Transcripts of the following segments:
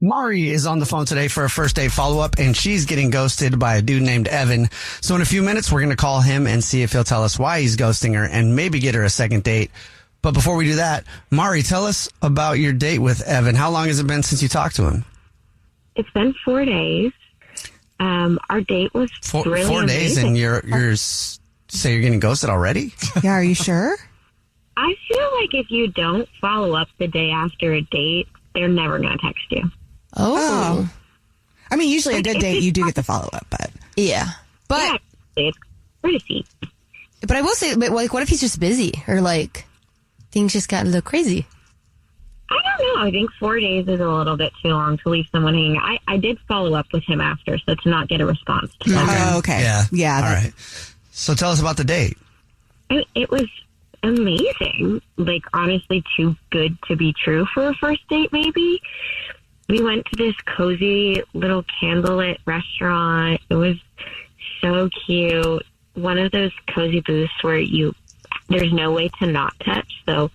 Mari is on the phone today for a first date follow-up, and she's getting ghosted by a dude named Evan. So in a few minutes, we're going to call him and see if he'll tell us why he's ghosting her and maybe get her a second date. But before we do that, Mari, tell us about your date with Evan. How long has it been since you talked to him? It's been 4 days. Our date was really 4 days, amazing. and you're say you're getting ghosted already? Yeah, are you sure? I feel like if you don't follow up the day after a date, they're never going to text you. Oh. I mean, usually a good date, you do get the follow-up, but... Yeah. But Yeah, it's courtesy. but I will say, like, what if he's just busy or like things just got a little crazy? I don't know. I think 4 days is a little bit too long to leave someone hanging. I did follow up with him after, so to not get a response to that. Oh, okay. Yeah. All that- right. So tell us about the date. It was amazing. Like, honestly, too good to be true for a first date, maybe. We went to this cozy little candlelit restaurant. It was so cute. One of those cozy booths where there's no way to not touch. So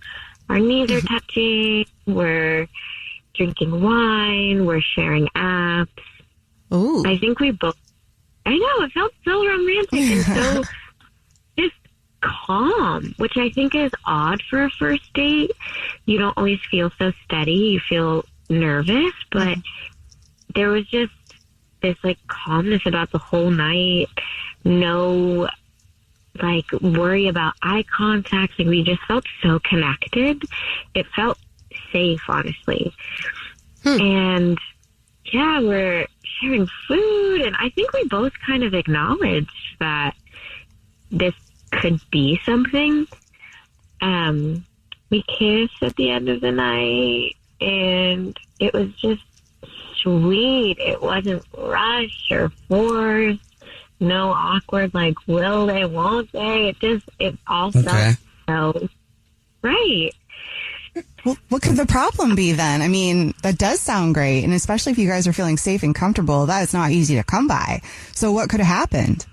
our knees are touching. We're drinking wine. We're sharing apps. Ooh. I think we both, I know, it felt so romantic and so just calm, which I think is odd for a first date. You don't always feel so steady. You feel nervous, but there was just this like calmness about the whole night. No like worry about eye contact. Like, we just felt so connected. It felt safe, honestly. And yeah, we're sharing food, and I think we both kind of acknowledged that this could be something. We kissed at the end of the night, and it was just sweet. It wasn't rushed or forced. No awkward, like, will they, won't they? It all felt so right. Well, what could the problem be then? I mean, that does sound great. And especially if you guys are feeling safe and comfortable, that is not easy to come by. So what could have happened?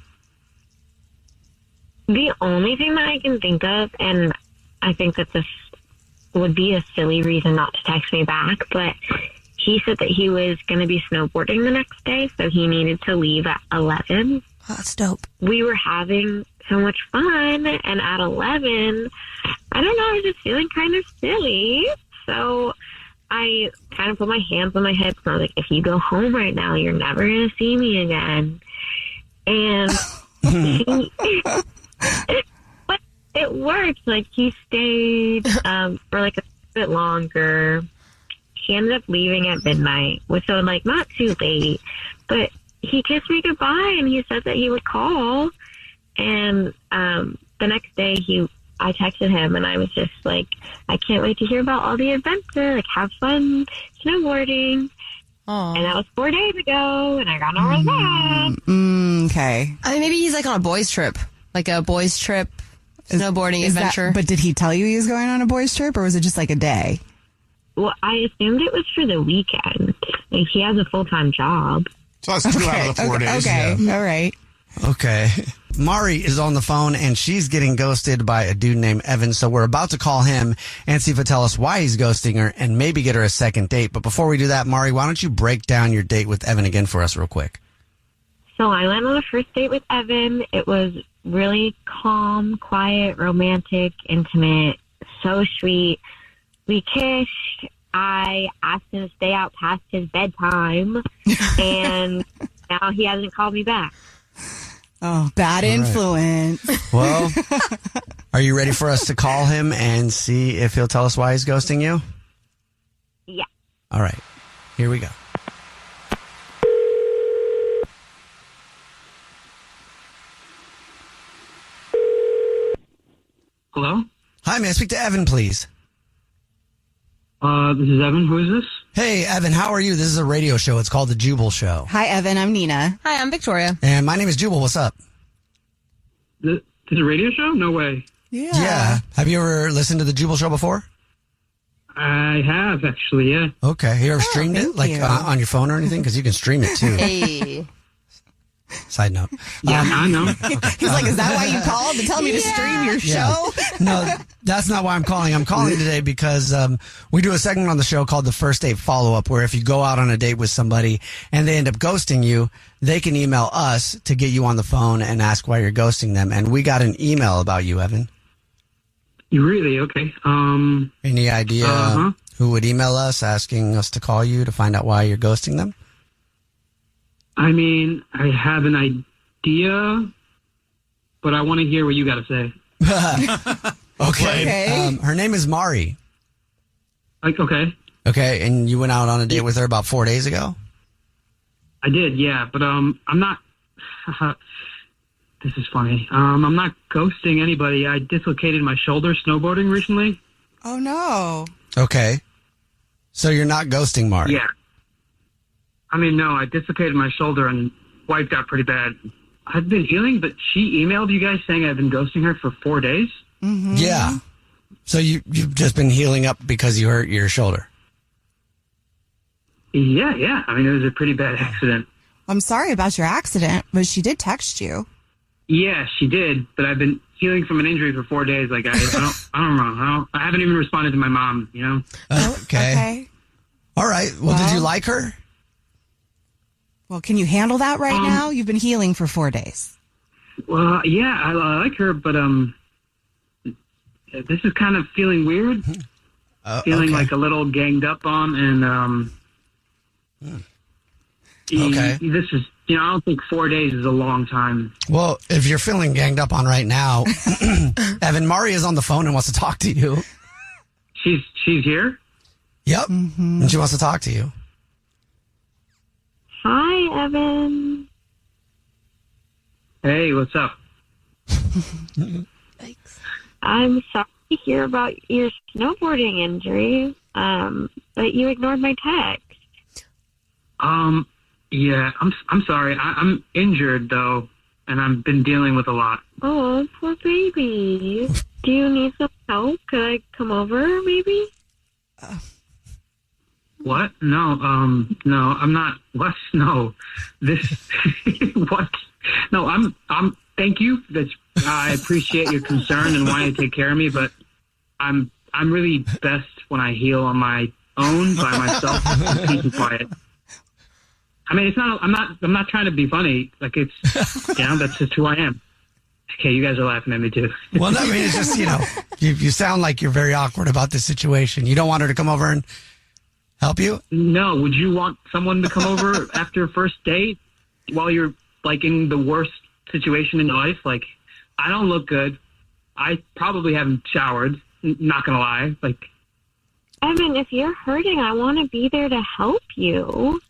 The only thing that I can think of, and I think that this would be a silly reason not to text me back, but he said that he was going to be snowboarding the next day, so he needed to leave at 11. Oh, that's dope. We were having so much fun, and at 11, I don't know, I was just feeling kind of silly. So I kind of put my hands on my hips, and I was like, if you go home right now, you're never going to see me again. And but it worked. Like, he stayed for like a bit longer. He ended up leaving at midnight, which so like not too late, but he kissed me goodbye, and he said that he would call. And the next day I texted him, and I was just like, I can't wait to hear about all the adventure. Like, have fun snowboarding. Aww. And that was 4 days ago, and I got over that. Okay. I mean, maybe he's like on a boys trip, like a boys trip, snowboarding adventure. But did he tell you he was going on a boys trip, or was it just like a day? Well, I assumed it was for the weekend. Like, he has a full-time job. So that's 2 out of the 4 days. Okay. Yeah. All right. Okay. Mari is on the phone, and she's getting ghosted by a dude named Evan. So we're about to call him and see if he'll tell us why he's ghosting her and maybe get her a second date. But before we do that, Mari, why don't you break down your date with Evan again for us real quick? So I went on a first date with Evan. It was really calm, quiet, romantic, intimate, so sweet. We kissed. I asked him to stay out past his bedtime, and now he hasn't called me back. Oh, bad influence. Well, are you ready for us to call him and see if he'll tell us why he's ghosting you? Yeah. All right. Here we go. Hello? Hi, may I speak to Evan, please? This is Evan. Who is this? Hey, Evan, how are you? This is a radio show. It's called The Jubal Show. Hi, Evan. I'm Nina. Hi, I'm Victoria. And my name is Jubal. What's up? This is a radio show? No way. Yeah. Have you ever listened to The Jubal Show before? I have, actually, yeah. Okay. You ever streamed it, thank like you. on your phone or anything? Because you can stream it, too. Hey. Side note. Yeah, I know. He's like, is that why you called to tell me to stream your show? No, that's not why I'm calling. I'm calling today because we do a segment on the show called the First Date Follow-Up, where if you go out on a date with somebody and they end up ghosting you, they can email us to get you on the phone and ask why you're ghosting them. And we got an email about you, Evan. You really? Okay. Any idea who would email us asking us to call you to find out why you're ghosting them? I mean, I have an idea, but I want to hear what you got to say. Okay. Her name is Mari. Okay. Okay, and you went out on a date with her about 4 days ago? I did, yeah, but I'm not. This is funny. I'm not ghosting anybody. I dislocated my shoulder snowboarding recently. Oh, no. Okay. So you're not ghosting Mari? Yeah. I mean, no, I dislocated my shoulder and wiped out pretty bad. I've been healing, but she emailed you guys saying I've been ghosting her for 4 days? Mm-hmm. Yeah. So you've just been healing up because you hurt your shoulder? Yeah. I mean, it was a pretty bad accident. I'm sorry about your accident, but she did text you. Yeah, she did, but I've been healing from an injury for 4 days. Like, I don't know. I haven't even responded to my mom, you know? Okay. All right. Well, did you like her? Well, can you handle that right now? You've been healing for 4 days. Well, yeah, I like her, but this is kind of feeling weird. Feeling like a little ganged up on, and this is, I don't think 4 days is a long time. Well, if you're feeling ganged up on right now, Evan, Mari is on the phone and wants to talk to you. She's here? Yep. And she wants to talk to you. Hi, Evan. Hey, what's up? Thanks. I'm sorry to hear about your snowboarding injury, but you ignored my text. Yeah, I'm sorry. I'm injured, though, and I've been dealing with a lot. Oh, poor baby. Do you need some help? Could I come over, maybe? What? No, I'm not. What? No, this. What? No, I'm. Thank you. I appreciate your concern and wanting to take care of me, but I'm really best when I heal on my own by myself, peace and quiet. I mean, it's not. I'm not trying to be funny. Like it's. That's just who I am. Okay, you guys are laughing at me too. Well, I mean, it's just you sound like you're very awkward about this situation. You don't want her to come over and help you? No. Would you want someone to come over after a first date while you're like in the worst situation in your life? Like, I don't look good. I probably haven't showered. Not gonna lie. Like, Evan, if you're hurting, I want to be there to help you.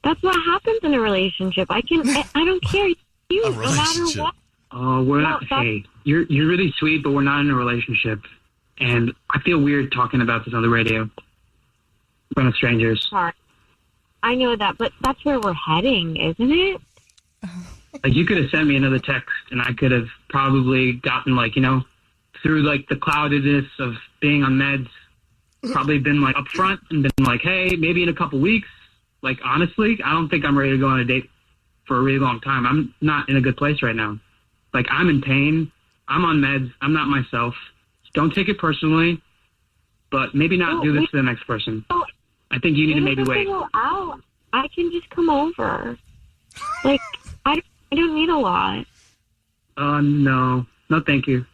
That's what happens in a relationship. I don't care. You, no matter what. Oh, we're not. Hey, you're really sweet, but we're not in a relationship, and I feel weird talking about this on the radio in front of strangers. Sorry. I know that, but that's where we're heading, isn't it? Like, you could have sent me another text, and I could have probably gotten, through, the cloudedness of being on meds, probably been, upfront and been like, hey, maybe in a couple weeks. Like, honestly, I don't think I'm ready to go on a date for a really long time. I'm not in a good place right now. Like, I'm in pain. I'm on meds. I'm not myself. Don't take it personally, but maybe not do this to the next person. I think you need to maybe wait. Go out. I can just come over. Like, I don't need a lot. No, thank you.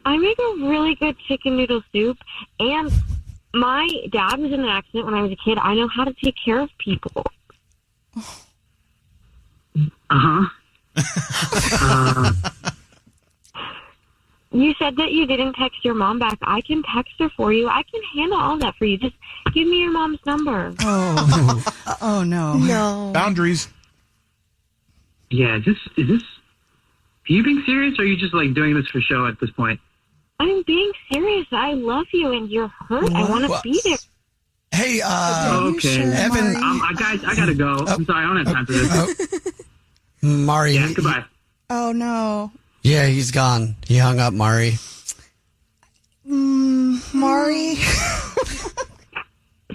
I make a really good chicken noodle soup, and my dad was in an accident when I was a kid. I know how to take care of people. You said that you didn't text your mom back. I can text her for you. I can handle all that for you. Just give me your mom's number. Oh no. No. Boundaries. Yeah, are you being serious, or are you just, doing this for show at this point? I'm being serious. I love you, and you're hurt. I want to be there. Hey, okay. Evan. Guys, I gotta go. I'm sorry, I don't have time for this. Mari. Yeah, goodbye. Oh no. Yeah, he's gone. He hung up, Mari. Mari.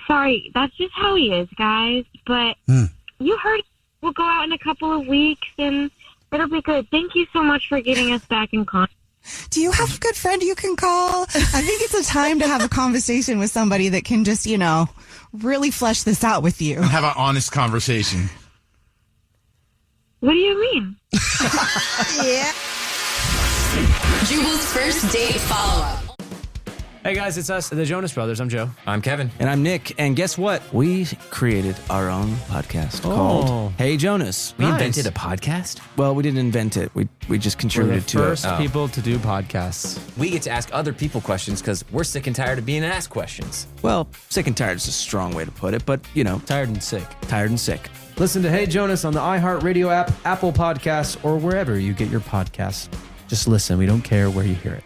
Sorry, that's just how he is, guys. But you heard we'll go out in a couple of weeks, and it'll be good. Thank you so much for getting us back in contact. Do you have a good friend you can call? I think it's a time to have a conversation with somebody that can just, really flesh this out with you. Have an honest conversation. What do you mean? Yeah. Jubal's first date follow-up. Hey guys, it's us, the Jonas Brothers. I'm Joe. I'm Kevin. And I'm Nick. And guess what? We created our own podcast called Hey Jonas. We invented a podcast? Well, we didn't invent it. We just contributed to it. We're the first people to do podcasts. We get to ask other people questions because we're sick and tired of being asked questions. Well, sick and tired is a strong way to put it, but, Tired and sick. tired and sick. Listen to Hey Jonas on the iHeartRadio app, Apple Podcasts, or wherever you get your podcasts. Just listen. We don't care where you hear it.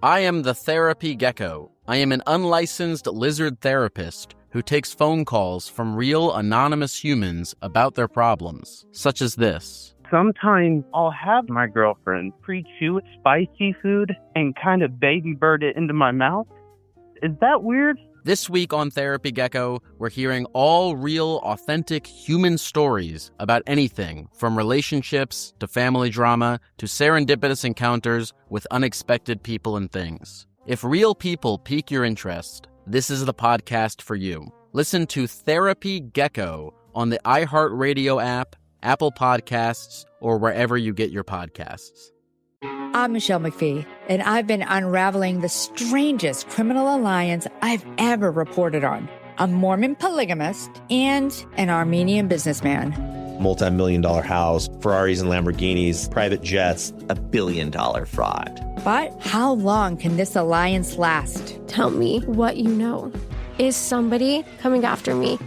I am the Therapy Gecko. I am an unlicensed lizard therapist who takes phone calls from real anonymous humans about their problems, such as this. Sometimes I'll have my girlfriend pre-chew spicy food and kind of baby bird it into my mouth. Is that weird? This week on Therapy Gecko, we're hearing all real, authentic human stories about anything from relationships to family drama to serendipitous encounters with unexpected people and things. If real people pique your interest, this is the podcast for you. Listen to Therapy Gecko on the iHeartRadio app, Apple Podcasts, or wherever you get your podcasts. I'm Michelle McPhee, and I've been unraveling the strangest criminal alliance I've ever reported on. A Mormon polygamist and an Armenian businessman. Multi-million-dollar house, Ferraris and Lamborghinis, private jets, $1 billion fraud. But how long can this alliance last? Tell me what you know. Is somebody coming after me?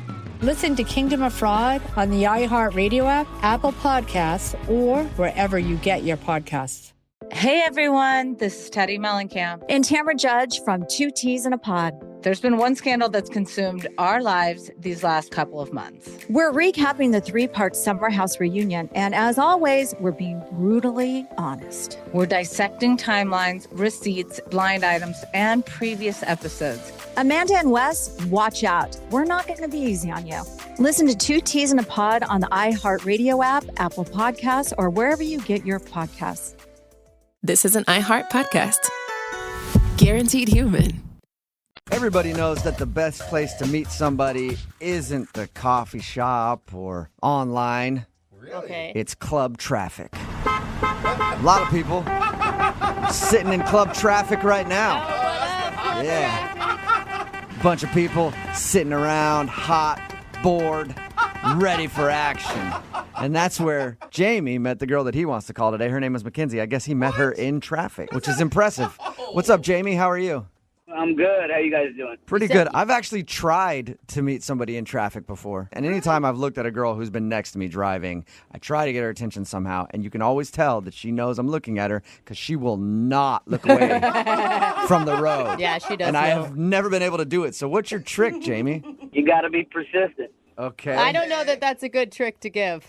Listen to Kingdom of Fraud on the iHeartRadio app, Apple Podcasts, or wherever you get your podcasts. Hey everyone, this is Teddy Mellencamp and Tamara Judge from Two Teas in a Pod. There's been one scandal that's consumed our lives these last couple of months. We're recapping the 3-part Summer House reunion, and as always, we're being brutally honest. We're dissecting timelines, receipts, blind items, and previous episodes. Amanda and Wes, watch out. We're not going to be easy on you. Listen to Two Teas in a Pod on the iHeartRadio app, Apple Podcasts, or wherever you get your podcasts. This is an iHeart podcast. Guaranteed human. Everybody knows that the best place to meet somebody isn't the coffee shop or online. Really? Okay. It's club traffic. A lot of people sitting in club traffic right now. Yeah. Bunch of people sitting around, hot, bored, ready for action. And that's where Jamie met the girl that he wants to call today. Her name is Mackenzie. I guess he met her in traffic, which is impressive. What's up, Jamie? How are you? I'm good. How you guys doing? Pretty good. I've actually tried to meet somebody in traffic before. And anytime I've looked at a girl who's been next to me driving, I try to get her attention somehow. And you can always tell that she knows I'm looking at her because she will not look away from the road. Yeah, she does. And I have never been able to do it. So what's your trick, Jamie? You got to be persistent. Okay. I don't know that that's a good trick to give.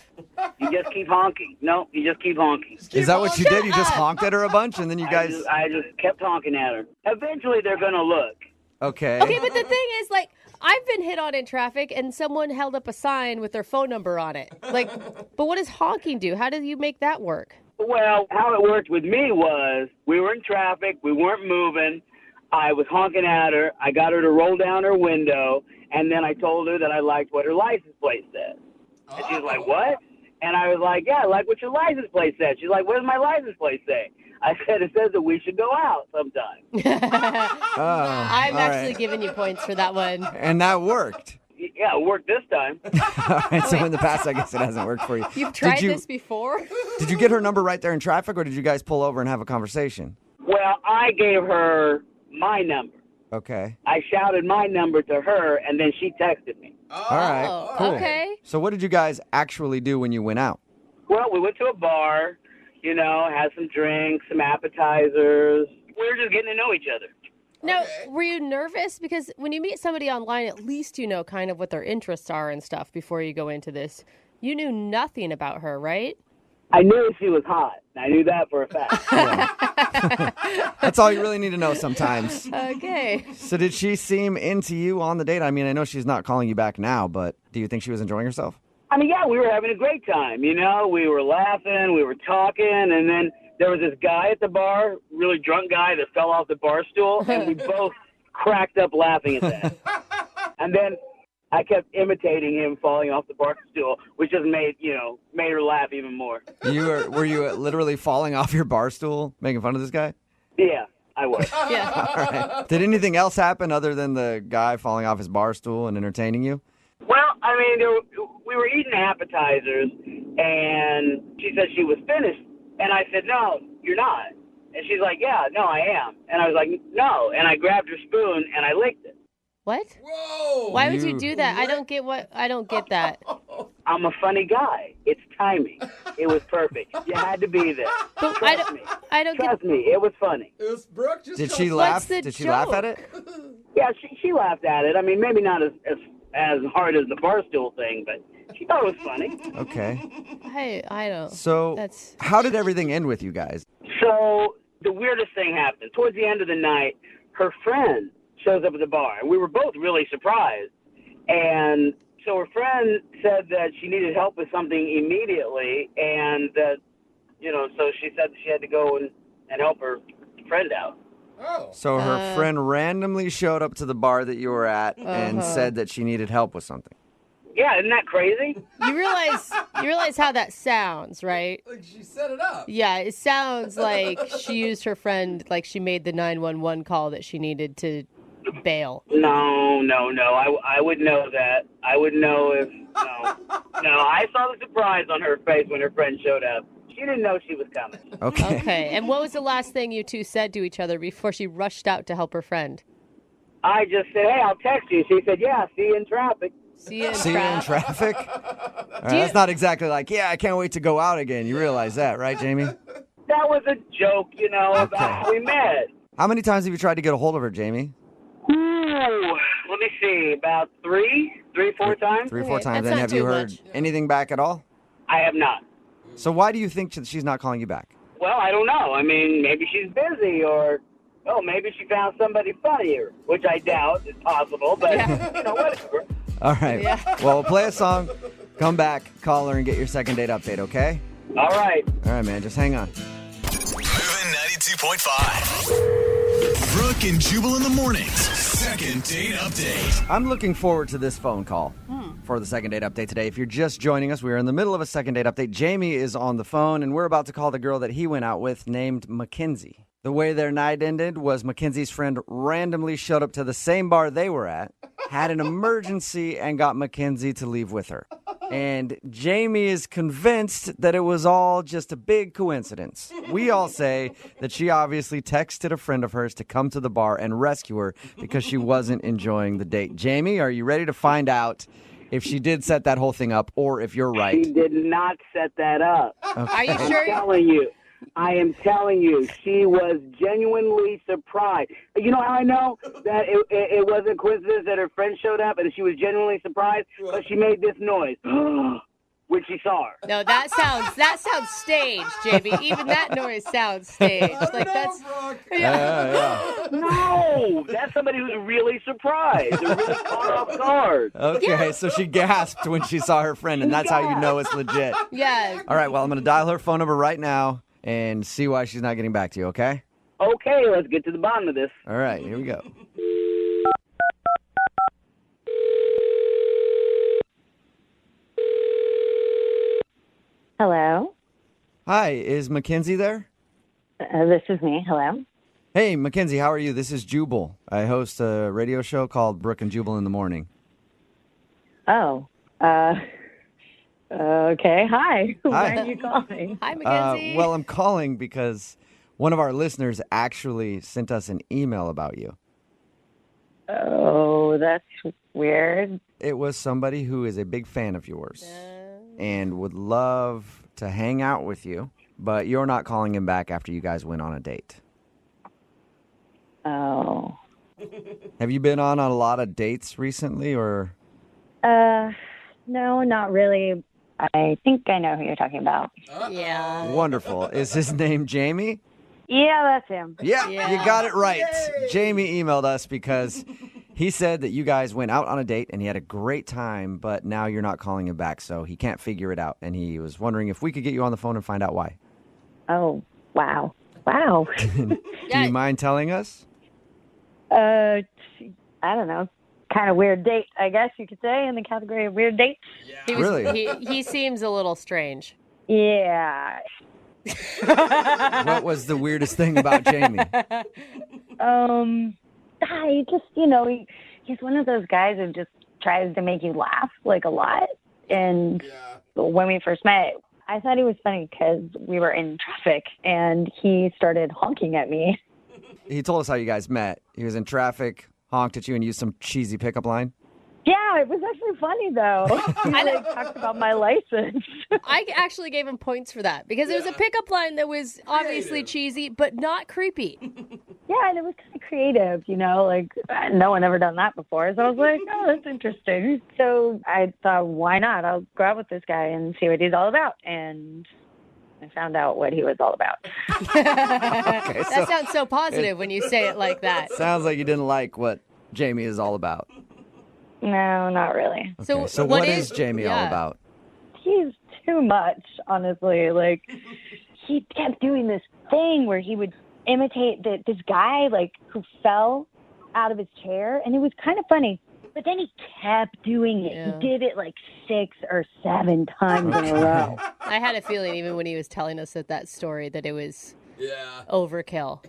You just keep honking. No, you just keep honking. Is that what you did? You just honked at her a bunch and then you guys... I just kept honking at her. Eventually, they're going to look. Okay. Okay, but the thing is, like, I've been hit on in traffic and someone held up a sign with their phone number on it. Like, but what does honking do? How do you make that work? Well, how it worked with me was we were in traffic. We weren't moving. I was honking at her. I got her to roll down her window, and then I told her that I liked what her license plate said. And she was like, what? And I was like, yeah, I like what your license plate said. She's like, what does my license plate say? I said, it says that we should go out sometime. I'm actually giving you points for that one. And that worked. Yeah, it worked this time. All right, so in the past, I guess it hasn't worked for you. You've tried this before? Did you get her number right there in traffic, or did you guys pull over and have a conversation? Well, I gave her my number. Okay. I shouted my number to her, and then she texted me. All right, cool. Okay. So what did you guys actually do when you went out? Well, we went to a bar, you know, had some drinks, some appetizers. We were just getting to know each other. Now, were you nervous? Because when you meet somebody online, at least you know kind of what their interests are and stuff before you go into this. You knew nothing about her, right? I knew she was hot. I knew that for a fact. That's all you really need to know sometimes. Okay. So did she seem into you on the date? I mean, I know she's not calling you back now, but do you think she was enjoying herself? I mean, yeah, we were having a great time. You know, we were laughing, we were talking, and then there was this guy at the bar, really drunk guy that fell off the bar stool, and we both cracked up laughing at that. And then I kept imitating him falling off the bar stool, which just made her laugh even more. Were you literally falling off your bar stool, making fun of this guy? Yeah, I was. Yeah. All right. Did anything else happen other than the guy falling off his bar stool and entertaining you? Well, I mean, we were eating appetizers, and she said she was finished. And I said, no, you're not. And she's like, yeah, no, I am. And I was like, no. And I grabbed her spoon, and I licked it. What? Whoa! Why would you do that? I don't get that. I'm a funny guy. It's timing. It was perfect. You had to be there. Trust me. Trust me. It was funny. It was Brooke. Did she laugh? Did she laugh at it? Yeah, she laughed at it. I mean, maybe not as hard as the barstool thing, but she thought it was funny. Okay. I don't. So, how did everything end with you guys? So the weirdest thing happened. Towards the end of the night, her friend shows up at the bar, and we were both really surprised. And so her friend said that she needed help with something immediately, and that, so she said she had to go and help her friend out. Oh. So her friend randomly showed up to the bar that you were at and said that she needed help with something. Yeah, isn't that crazy? You realize how that sounds, right? Like she set it up. Yeah, it sounds like she used her friend, like she made the 911 call that she needed to bail. No. I would know that. I would know if, no, I saw the surprise on her face when her friend showed up. She didn't know she was coming. Okay. And what was the last thing you two said to each other before she rushed out to help her friend? I just said, hey, I'll text you. She said, yeah, see you in traffic. See you in traffic? All right, that's not exactly like, yeah, I can't wait to go out again. You realize that, right, Jamie? That was a joke, about how we met. How many times have you tried to get a hold of her, Jamie? Ooh, let me see, about 4 times. 3 or 4 times. And have you heard anything back at all? I have not. So why do you think she's not calling you back? Well, I don't know. I mean, maybe she's busy, or maybe she found somebody funnier, which I doubt is possible, but, whatever. All right. Yeah. Well, we'll play a song, come back, call her, and get your second date update, okay? All right. All right, man. Just hang on. Moving 92.5. Brooke and Jubal in the mornings. Second date update. I'm looking forward to this phone call for the second date update today. If you're just joining us, we're in the middle of a second date update. Jamie is on the phone, and we're about to call the girl that he went out with named Mackenzie. The way their night ended was Mackenzie's friend randomly showed up to the same bar they were at, had an emergency, and got Mackenzie to leave with her. And Jamie is convinced that it was all just a big coincidence. We all say that she obviously texted a friend of hers to come to the bar and rescue her because she wasn't enjoying the date. Jamie, are you ready to find out if she did set that whole thing up or if you're right? She did not set that up. Okay. Are you sure? I am telling you, she was genuinely surprised. You know how I know that it wasn't coincidence that her friend showed up and she was genuinely surprised? Because she made this noise when she saw her. No, that sounds staged, Jamie. Even that noise sounds staged. That's Yeah. No, that's somebody who's really surprised. They're really caught off guard. Okay, so she gasped when she saw her friend, and that's how you know it's legit. Yeah. All right, well, I'm going to dial her phone number right now and see why she's not getting back to you, okay? Okay, let's get to the bottom of this. All right, here we go. Hello? Hi, is Mackenzie there? This is me. Hello? Hey, Mackenzie, how are you? This is Jubal. I host a radio show called Brooke and Jubal in the Morning. Oh, okay. Hi. Why are you calling? Hi, Mackenzie. Well, I'm calling because one of our listeners actually sent us an email about you. Oh, that's weird. It was somebody who is a big fan of yours and would love to hang out with you, but you're not calling him back after you guys went on a date. Oh. Have you been on a lot of dates recently, or? No, not really. I think I know who you're talking about. Yeah. Wonderful. Is his name Jamie? Yeah, that's him. Yeah, you got it right. Jamie emailed us because He said that you guys went out on a date and he had a great time, but now you're not calling him back, so he can't figure it out. And he was wondering if we could get you on the phone and find out why. Oh, wow. Wow. Do you mind telling us? I don't know. Kind of weird date, I guess you could say, in the category of weird dates. Really? He seems a little strange. Yeah. What was the weirdest thing about Jamie? He just, he's one of those guys who just tries to make you laugh, like, a lot. And when we first met, I thought he was funny because we were in traffic and he started honking at me. He told us how you guys met. He was in traffic, honked at you, and used some cheesy pickup line. Yeah, it was actually funny, though. He talked about my license. I actually gave him points for that because it was a pickup line that was obviously cheesy, but not creepy. Yeah, and it was kind of creative, no one ever done that before. So I was like, oh, that's interesting. So I thought, why not? I'll go out with this guy and see what he's all about. And I found out what he was all about. That sounds so positive when you say it like that. Sounds like you didn't like what Jamie is all about. No, not really. Okay, so what is Jamie all about? He's too much, honestly. He kept doing this thing where he would imitate this guy, who fell out of his chair, and it was kind of funny. But then he kept doing it. Yeah. He did it 6 or 7 times in a row. I had a feeling even when he was telling us that story that it was overkill.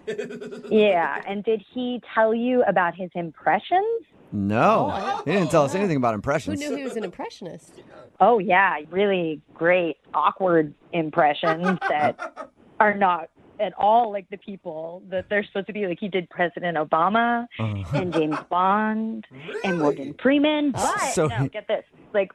Yeah, and did he tell you about his impressions? No, he didn't tell us anything about impressions. Who knew he was an impressionist? Oh, yeah, really great, awkward impressions that are not at all like the people that they're supposed to be. He did President Obama and James Bond and Morgan Freeman. But, get this,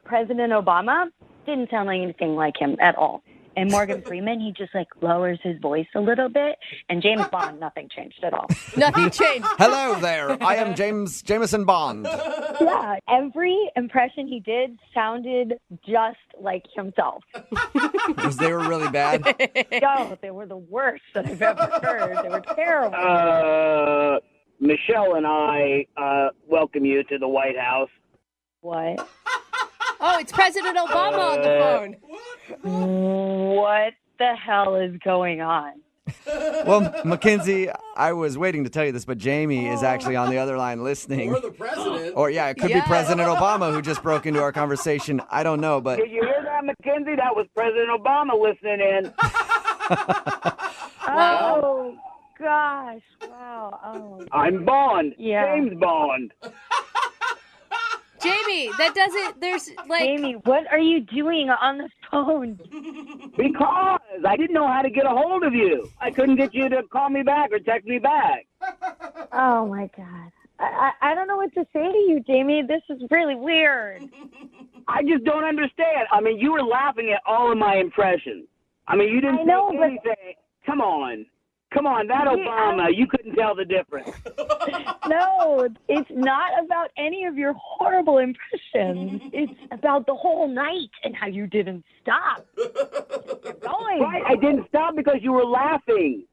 President Obama didn't sound like anything like him at all. And Morgan Freeman, he just lowers his voice a little bit. And James Bond, nothing changed at all. Nothing changed. Hello there. I am Jameson Bond. Yeah. Every impression he did sounded just like himself. Because they were really bad? No, they were the worst that I've ever heard. They were terrible. Michelle and I welcome you to the White House. What? Oh, it's President Obama on the phone. What the hell is going on? Well, Mackenzie, I was waiting to tell you this, but Jamie is actually on the other line listening. Or the president. Or, it could be President Obama who just broke into our conversation. I don't know, but... Did you hear that, Mackenzie? That was President Obama listening in. Oh, gosh. Wow. Oh. I'm Bond. Yeah. James Bond. Jamie, that doesn't, there's Jamie, what are you doing on the phone? Because I didn't know how to get a hold of you. I couldn't get you to call me back or text me back. Oh, my God. I don't know what to say to you, Jamie. This is really weird. I just don't understand. I mean, you were laughing at all of my impressions. I mean, you didn't say anything. Come on. Come on, that Obama, you couldn't tell the difference. No, it's not about any of your horrible impressions. It's about the whole night and how you didn't stop. Keep going. Right, I didn't stop because you were laughing.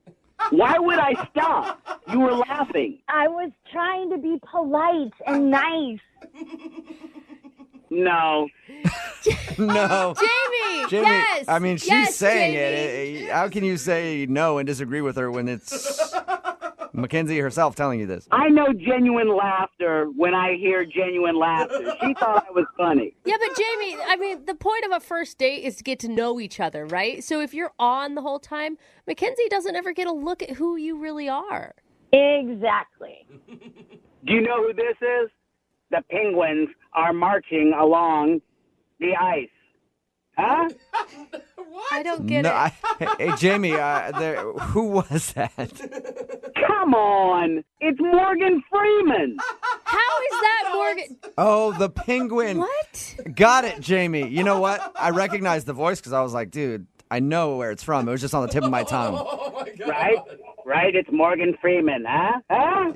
Why would I stop? You were laughing. I was trying to be polite and nice. No. No. Jamie, yes. I mean, she's saying Jamie. it. How can you say no and disagree with her when it's Mackenzie herself telling you this? I know genuine laughter when I hear genuine laughter. She thought I was funny. Yeah, but Jamie, I mean, the point of a first date is to get to know each other, right? So if you're on the whole time, Mackenzie doesn't ever get a look at who you really are. Exactly. Do you know who this is? The Penguins are marching along the ice. Huh? I don't get it. Hey, Jamie, who was that? Come on. It's Morgan Freeman. How is that Morgan? Oh, the Penguin. What? Got it, Jamie. You know what? I recognized the voice because I was like, dude, I know where it's from. It was just on the tip of my tongue. Oh, my God. Right? It's Morgan Freeman, huh?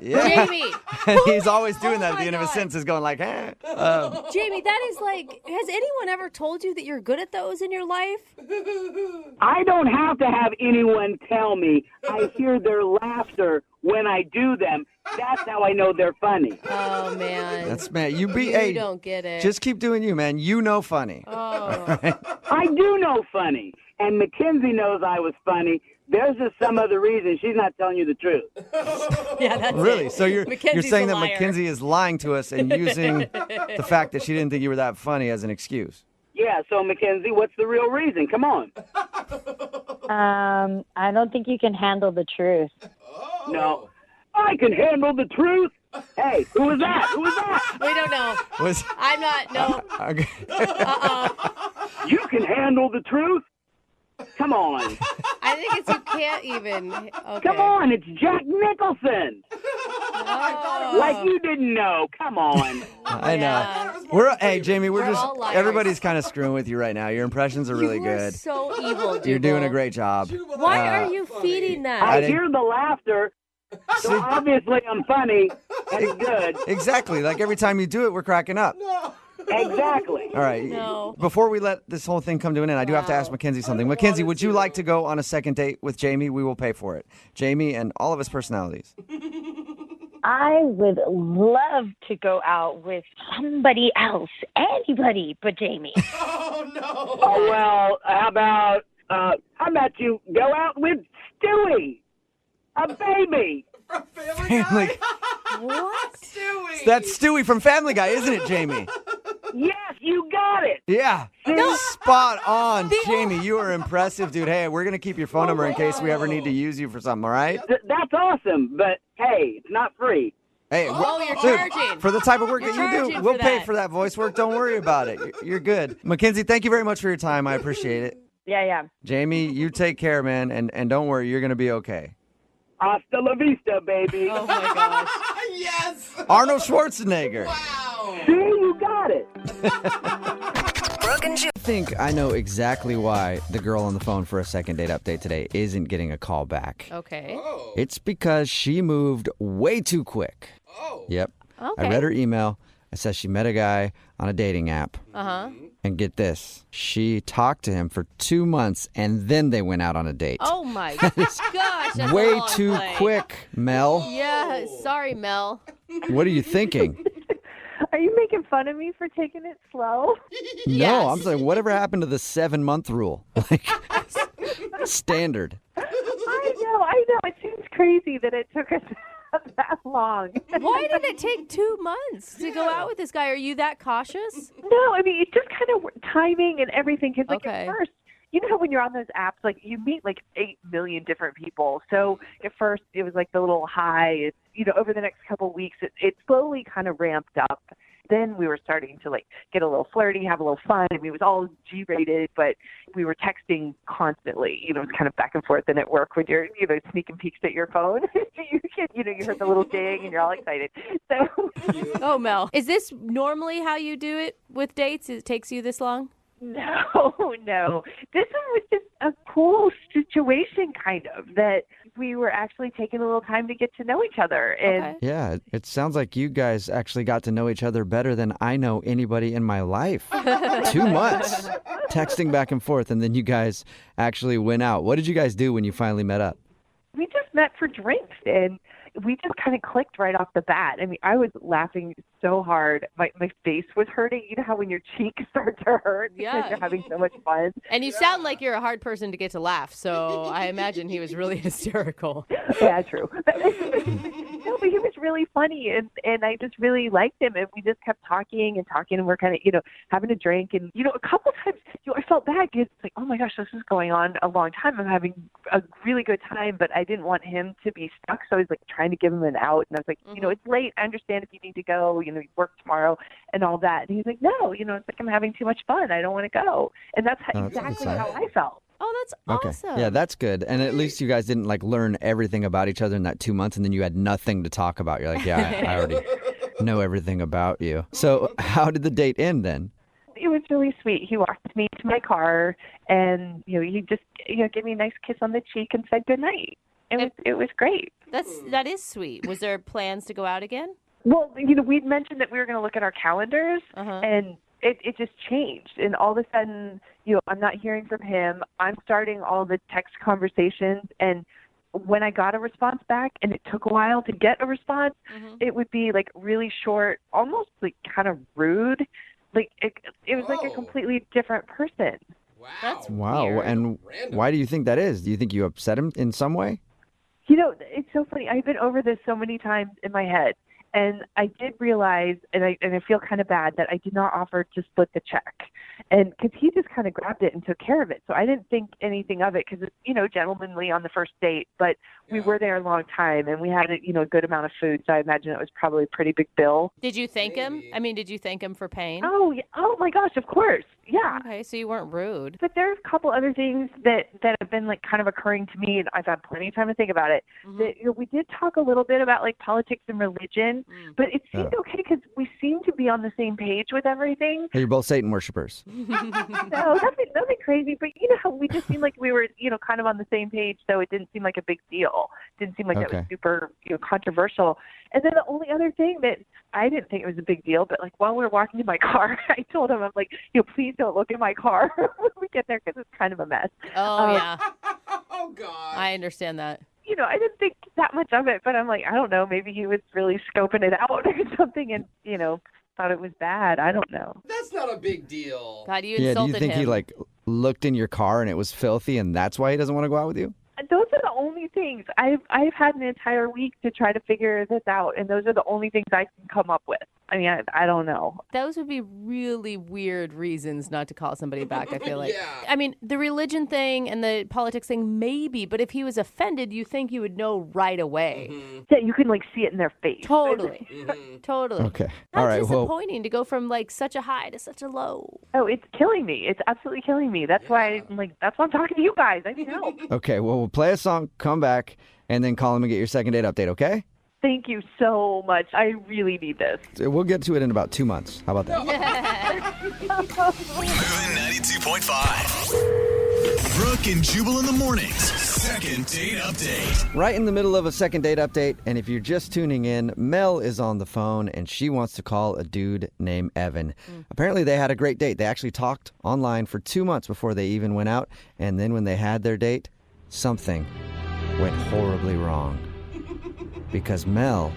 Yeah. Jamie. And he's always doing that at the end of his sentences, going like, Jamie, that is has anyone ever told you that you're good at those in your life? I don't have to have anyone tell me. I hear their laughter when I do them, That's how I know they're funny. Oh, man. That's man. You don't get it. Just keep doing you, man. You know funny. Oh. Right? I do know funny. And Mackenzie knows I was funny. There's just some other reason she's not telling you the truth. Yeah, that's Really? it. So you're Mackenzie's saying a that liar. Mackenzie is lying to us and using the fact that she didn't think you were that funny as an excuse. Yeah, so Mackenzie, what's the real reason? Come on. I don't think you can handle the truth. No. I can handle the truth. Hey, who was that? Who was that? We don't know. I'm not, no. Okay. You can handle the truth? Come on. I think it's you can't even. Okay. Come on, it's Jack Nicholson. Oh. Like you didn't know. Come on. I know. Hey, Jamie, we're just all liars. everybody's kind of screwing with you right now. Your impressions are really You good. are so evil, Jubal. You're doing a great job. Why are you feeding that? I hear the laughter. So obviously I'm funny and good. Exactly. Like every time you do it, we're cracking up. Exactly. All right. No. Before we let this whole thing come to an end, I do have to ask Mackenzie something. Mackenzie, would you like to go on a second date with Jamie? We will pay for it. Jamie and all of his personalities. I would love to go out with somebody else, anybody but Jamie. Oh well, how about you go out with Stewie, a baby? Family. What? Stewie. That's Stewie from Family Guy, isn't it, Jamie? Yes, you got it. Yeah. Spot on, Jamie. You are impressive, dude. Hey, we're going to keep your phone number in case we ever need to use you for something, all right? That's awesome, but hey, it's not free. Hey, you're dude, charging. for the type of work You're that you do, charging we'll for pay that. for that voice work. Don't worry about it. You're good. Mackenzie, thank you very much for your time. I appreciate it. Yeah. Jamie, you take care, man, and don't worry. You're going to be okay. Hasta la vista, baby. Oh, my gosh. Yes. Arnold Schwarzenegger. Wow. See, you got it. Brooke and Jubal. I think I know exactly why the girl on the phone for a second date update today isn't getting a call back. Okay. It's because she moved way too quick. Oh. Yep. Okay. I read her email. It says she met a guy on a dating app. Uh-huh. And get this, she talked to him for 2 months and then they went out on a date. Oh, my gosh. That's Way a long too play. quick, Mel. Yeah, sorry, Mel. What are you thinking? Are you making fun of me for taking it slow? No, I'm saying whatever happened to the 7-month rule? Like, standard. I know. It seems crazy that it took us that long. Why did it take 2 months to go out with this guy? Are you that cautious? No, I mean, it's just kind of timing and everything. Because, like, Okay. at first, you know how when you're on those apps, like, you meet, like, 8 million different people. So at first, it was, like, the little high. It's, over the next couple of weeks, it slowly kind of ramped up. Then we were starting to, like, get a little flirty, have a little fun. I mean, it was all G-rated, but we were texting constantly. It was kind of back and forth. And at work, when you're, sneaking peeks at your phone, you heard the little ding and you're all excited. So, Oh, Mel. Is this normally how you do it with dates? It takes you this long? no. This one was just a cool situation, kind of, that we were actually taking a little time to get to know each other. And Yeah, it sounds like you guys actually got to know each other better than I know anybody in my life. 2 months texting back and forth, and then you guys actually went out. What did you guys do when you finally met up? we just met for drinks, and we just kind of clicked right off the bat. I mean, I was laughing so hard. My face was hurting. You know how when your cheeks start to hurt because you're having so much fun? And you sound like you're a hard person to get to laugh, so I imagine he was really hysterical. Yeah, true. No, but he was really funny, and I just really liked him, and we just kept talking, and we're kind of, having a drink, and, a couple times, I felt bad because it's like, oh my gosh, this is going on a long time. I'm having a really good time, but I didn't want him to be stuck, so I was like trying to give him an out, and I was like, it's late. I understand if you need to go, you work tomorrow and all that. And he's like, no, it's like I'm having too much fun. I don't want to go. And that's exactly how I felt. Oh, that's awesome. Yeah, that's good. And at least you guys didn't learn everything about each other in that 2 months, and then you had nothing to talk about. You're like, yeah, I already know everything about you. So how did the date end then? It was really sweet. He walked me to my car, and he just gave me a nice kiss on the cheek and said goodnight. It was great. That is sweet. Was there plans to go out again? Well, we'd mentioned that we were going to look at our calendars, and it just changed. And all of a sudden, I'm not hearing from him. I'm starting all the text conversations, and when I got a response back and it took a while to get a response, it would be like really short, almost like kind of rude. Like it was like a completely different person. That's Wow. weird. And why do you think that is? Do you think you upset him in some way? You know, it's so funny. I've been over this so many times in my head. And I did realize, and I feel kind of bad that I did not offer to split the check, and because he just kind of grabbed it and took care of it, so I didn't think anything of it because it's gentlemanly on the first date, but we were there a long time and we had a good amount of food, so I imagine it was probably a pretty big bill. Did you thank him? I mean, did you thank him for paying? Oh, yeah. Oh my gosh, of course, yeah. Okay, so you weren't rude. But there's a couple other things that have been like kind of occurring to me, and I've had plenty of time to think about it. That we did talk a little bit about like politics and religion, but it seemed okay because we seem to be on the same page with everything. Hey, you're both Satan worshipers. No, nothing crazy, but we just seemed like we were kind of on the same page, so it didn't seem like a big deal. Didn't seem like that was super controversial. And then the only other thing that I didn't think it was a big deal, but like while we were walking to my car, I told him, I'm like, please don't look in my car when we get there because it's kind of a mess. Oh, yeah. Oh, God. I understand that. I didn't think that much of it, but I'm like, I don't know, maybe he was really scoping it out or something and, thought it was bad. I don't know. That's not a big deal. God, you Yeah, do insulted you think him. he like looked in your car and it was filthy and that's why he doesn't want to go out with you? Those are the only things. I've had an entire week to try to figure this out, and those are the only things I can come up with. I mean, I don't know. Those would be really weird reasons not to call somebody back, I feel like. Yeah. I mean, the religion thing and the politics thing, maybe, but if he was offended, you think you would know right away. Yeah, you can like see it in their face. Totally. Totally. Okay. How All right. Well, disappointing to go from like such a high to such a low. Oh, it's killing me. It's absolutely killing me. That's why I'm talking to you guys. I need help. okay. Well, we'll play a song, come back, and then call him and get your second date update, okay? Thank you so much. I really need this. We'll get to it in about 2 months. How about that? Moving 92.5. Brooke and Jubal in the mornings. Second date update. Right in the middle of a second date update, and if you're just tuning in, Mel is on the phone, and she wants to call a dude named Evan. Apparently, they had a great date. They actually talked online for 2 months before they even went out, and then when they had their date, something went horribly wrong. Because Mel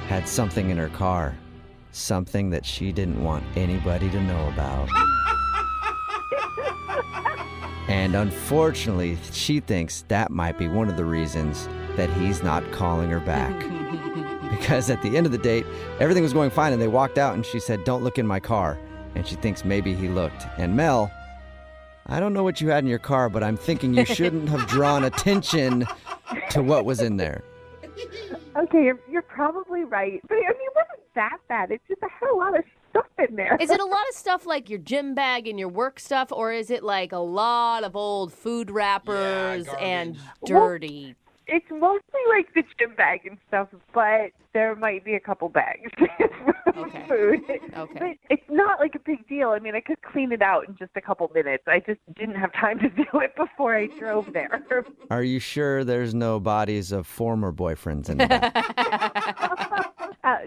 had something in her car, something that she didn't want anybody to know about. And unfortunately, she thinks that might be one of the reasons that he's not calling her back. Because at the end of the date, everything was going fine and they walked out and she said, "Don't look in my car." And she thinks maybe he looked. And Mel, I don't know what you had in your car, but I'm thinking you shouldn't have drawn attention to what was in there. Okay, you're probably right. But I mean, it wasn't that bad. It's just I had a lot of stuff in there. Is it a lot of stuff like your gym bag and your work stuff, or is it like a lot of old food wrappers and dirty? It's mostly like the gym bag and stuff, but there might be a couple bags of food. Okay. But it's not like a big deal. I mean, I could clean it out in just a couple minutes. I just didn't have time to do it before I drove there. Are you sure there's no bodies of former boyfriends in the back?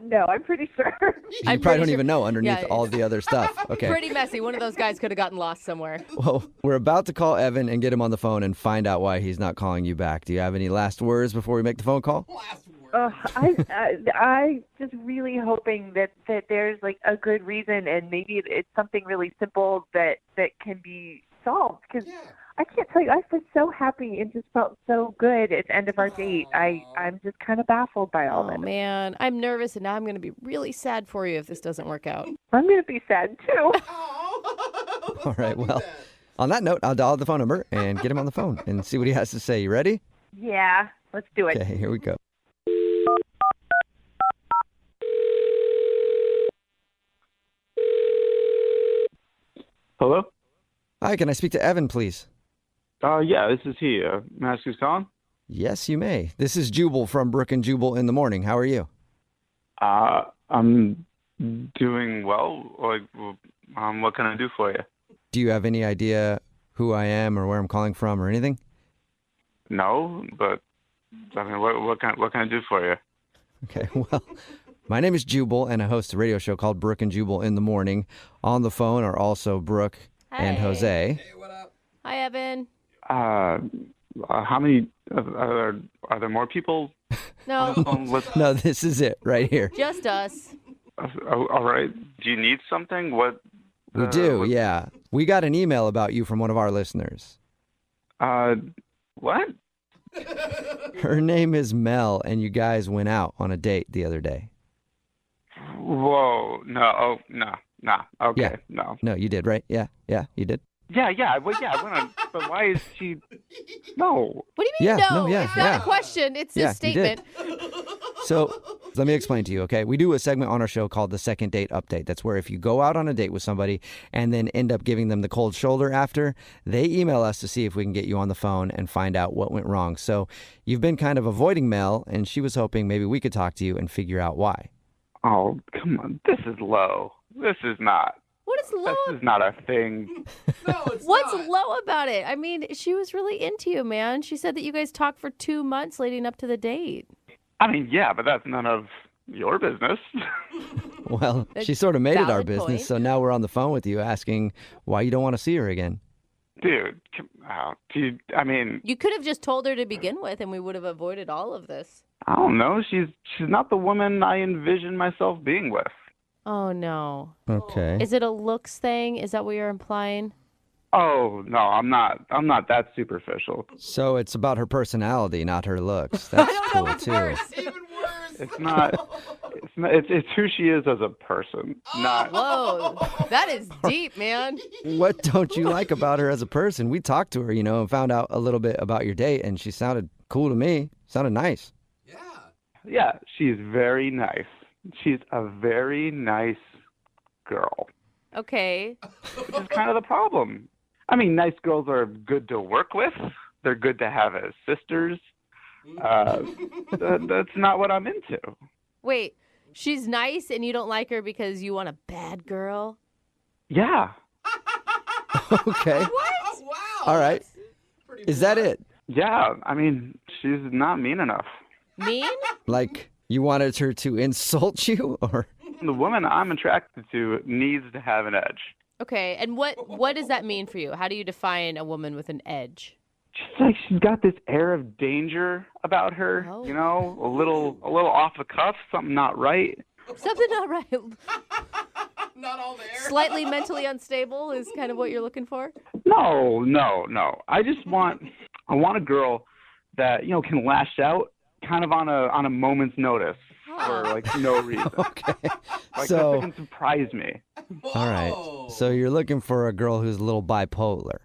No, I'm pretty sure. You probably don't even know underneath all the other stuff. Okay. Pretty messy. One of those guys could have gotten lost somewhere. Well, we're about to call Evan and get him on the phone and find out why he's not calling you back. Do you have any last words before we make the phone call? I just really hoping that there's like a good reason, and maybe it's something really simple that can be solved. Because I can't tell you, I've been so happy and just felt so good at the end of our date. I'm just kind of baffled by all Oh, this. man. I'm nervous, and now I'm going to be really sad for you if this doesn't work out. I'm going to be sad too. All right, well, on that note, I'll dial the phone number and get him on the phone and see what he has to say. You ready? Yeah, let's do it. Okay, here we go. Hello? Hi, can I speak to Evan, please? Yeah, this is he. May I ask who's calling? Yes, you may. This is Jubal from Brooke and Jubal in the morning. How are you? I'm doing well. Like, what can I do for you? Do you have any idea who I am or where I'm calling from or anything? No, but I mean, what can I do for you? Okay, well, my name is Jubal, and I host a radio show called Brooke and Jubal in the morning. On the phone are also Brooke and Jose. Hi, Evan. How many? Are there more people? No, No, this is it right here. just us. All right. Do you need something? What? We do, yeah. We got an email about you from one of our listeners. What? Her name is Mel, and you guys went out on a date the other day. Whoa. No. Oh, no. Nah. Okay. Yeah. No. No, you did, right? Yeah, you did. Yeah. Well, yeah. I wanna, but why is she? No. What do you mean? Yeah, no, no, yeah, it's not yeah. a question. It's Yeah, a statement. So let me explain to you, okay? We do a segment on our show called the Second Date Update. That's where if you go out on a date with somebody and then end up giving them the cold shoulder after, they email us to see if we can get you on the phone and find out what went wrong. So you've been kind of avoiding Mel, and she was hoping maybe we could talk to you and figure out why. Oh, come on. This is low. This is not. What is low? This is not a thing. What's low about it? I mean, she was really into you, man. She said that you guys talked for 2 months leading up to the date. I mean, yeah, but that's none of your business. Well, she sort of made it our Valid business, point. so now we're on the phone with you asking why you don't want to see her again. Dude, come out. Dude, I mean, You could have just told her to begin with, and we would have avoided all of this. I don't know. She's not the woman I envision myself being with. Oh, no. Okay. Is it a looks thing? Is that what you're implying? Oh, no, I'm not that superficial. So it's about her personality, not her looks. That's cool, too. It's not. It's who she is as a person, not. Whoa, that is deep, man. What don't you like about her as a person? We talked to her, and found out a little bit about your date, and she sounded cool to me. Sounded nice. Yeah, she's very nice. She's a very nice girl, Okay. which is kind of the problem. I mean, nice girls are good to work with. They're good to have as sisters. That's not what I'm into. Wait, she's nice and you don't like her because you want a bad girl? Yeah. Okay. What? All right. Is that it? Yeah. I mean, she's not mean enough. Mean? Like, you wanted her to insult you, or? The woman I'm attracted to needs to have an edge. Okay, and what does that mean for you? How do you define a woman with an edge? She's got this air of danger about her, Oh. a little off the cuff, something not right. Something not right. Not all there. Slightly mentally unstable is kind of what you're looking for? No. I want a girl that, can lash out kind of on a moment's notice for no reason. Okay. That can surprise me. All right. So you're looking for a girl who's a little bipolar.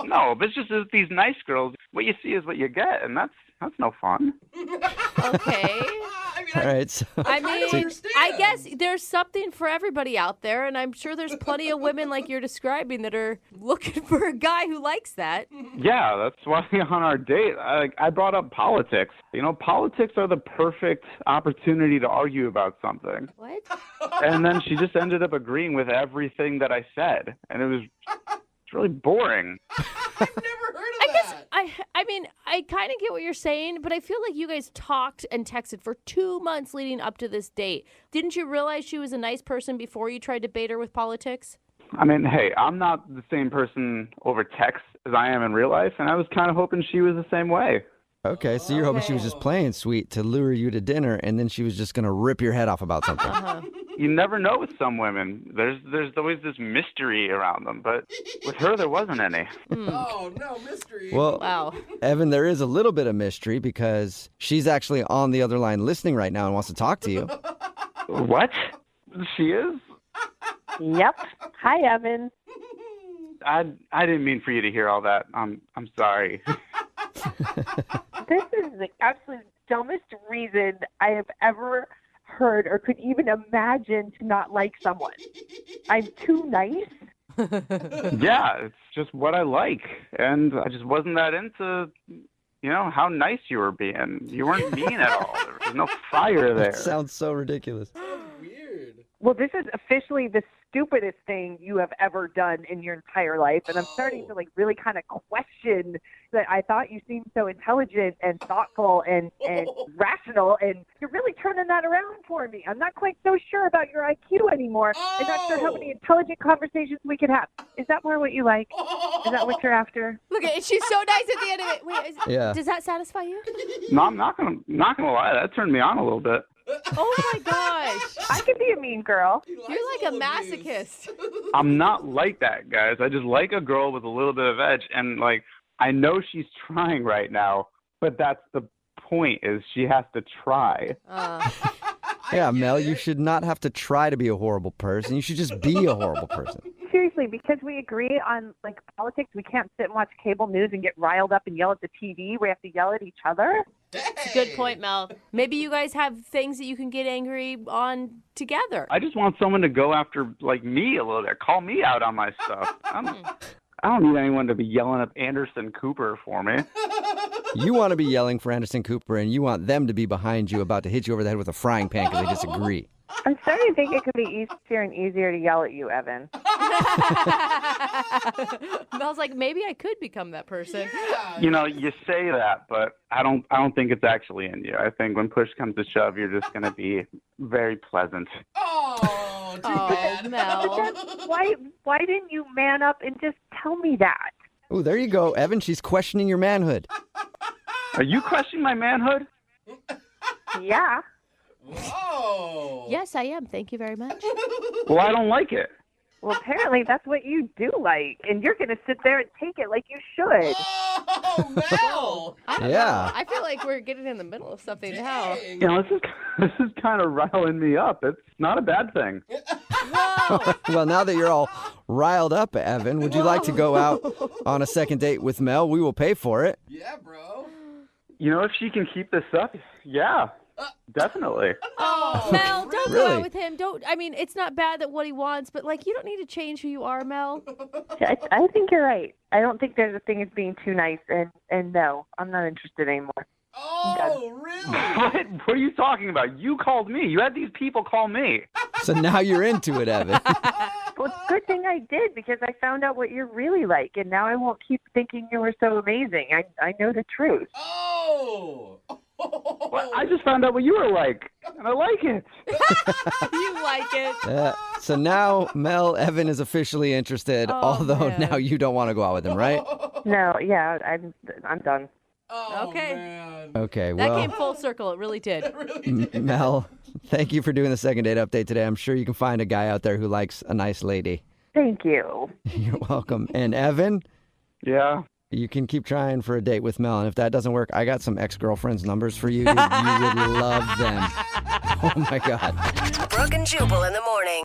No, but it's just that these nice girls, what you see is what you get, and that's no fun. Okay. All right. So, I mean, I guess there's something for everybody out there, and I'm sure there's plenty of women like you're describing that are looking for a guy who likes that. Yeah, that's why on our date, I brought up politics. Politics are the perfect opportunity to argue about something. What? And then she just ended up agreeing with everything that I said, and it's really boring. I mean, I kind of get what you're saying, but I feel like you guys talked and texted for 2 months leading up to this date. Didn't you realize she was a nice person before you tried to bait her with politics? I mean, hey, I'm not the same person over text as I am in real life, and I was kind of hoping she was the same way. okay, so you're hoping she was just playing sweet to lure you to dinner, and then she was just going to rip your head off about something. You never know with some women. There's always this mystery around them, but with her there wasn't any. Oh, no, mystery. Well, Wow. Evan, there is a little bit of mystery because she's actually on the other line listening right now and wants to talk to you. What? She is? Yep. Hi, Evan. I didn't mean for you to hear all that. I'm sorry. This is the absolute dumbest reason I have ever heard or could even imagine to not like someone. I'm too nice. Yeah, it's just what I like, and I just wasn't that into, how nice you were being. You weren't mean at all. There was no fire there. That sounds so ridiculous. Weird. Well, this is officially the stupidest thing you have ever done in your entire life. And I'm starting to really kind of question that. I thought you seemed so intelligent and thoughtful and rational, and you're really turning that around for me. I'm not quite so sure about your IQ anymore. I'm not sure how many intelligent conversations we could have. Is that more what you like? Is that what you're after? Look, she's so nice at the end of it. Wait, Yeah. does that satisfy you? No, I'm not gonna lie. That turned me on a little bit. Oh my gosh. I could be a mean girl. You're like a masochist. I'm not like that, guys. I just like a girl with a little bit of edge, and I know she's trying right now, but that's the point. Is she has to try. Yeah, Mel, you should not have to try to be a horrible person. You should just be a horrible person. Seriously, because we agree on politics, we can't sit and watch cable news and get riled up and yell at the TV. We have to yell at each other. It's a good point, Mel. Maybe you guys have things that you can get angry on together. I just want someone to go after me a little bit. Call me out on my stuff. I don't need anyone to be yelling at Anderson Cooper for me. You want to be yelling for Anderson Cooper, and you want them to be behind you about to hit you over the head with a frying pan because they disagree. I'm starting to think it could be easier and easier to yell at you, Evan. Mel's like, maybe I could become that person. You say that, but I don't think it's actually in you. I think when push comes to shove, you're just going to be very pleasant. Oh, too bad. Mel. Why didn't you man up and just tell me that? Oh, there you go, Evan. She's questioning your manhood. Are you questioning my manhood? Yeah. Whoa. Yes, I am. Thank you very much. Well, I don't like it. Well, apparently that's what you do like, and you're going to sit there and take it like you should. Oh, Mel. I don't know. I feel like we're getting in the middle of something now. This is kind of riling me up. It's not a bad thing. Whoa. Well, now that you're all riled up, Evan, would you like to go out on a second date with Mel? We will pay for it. Yeah, bro. If she can keep this up, yeah. Definitely. Oh, Mel, don't Really? go out with him. It's not bad that what he wants, but you don't need to change who you are, Mel. I think you're right. I don't think there's a thing as being too nice, and no, I'm not interested anymore. Oh, really? What are you talking about? You called me. You had these people call me. So now you're into it, Evan. Well, it's a good thing I did, because I found out what you're really like, and now I won't keep thinking you were so amazing. I know the truth. Oh. Well, I just found out what you were like, and I like it. You like it. So now Mel, Evan is officially interested, although man. now you don't want to go out with him, right? No, yeah, I'm done. Oh, Okay. man. Okay, That well, came full circle. It really did. Mel, thank you for doing the second date update today. I'm sure you can find a guy out there who likes a nice lady. Thank you. You're welcome. And Evan, Yeah. you can keep trying for a date with Mel. And if that doesn't work, I got some ex-girlfriends' numbers for you. Dude. You would love them. Oh, my God. Brooke and Jubal in the morning.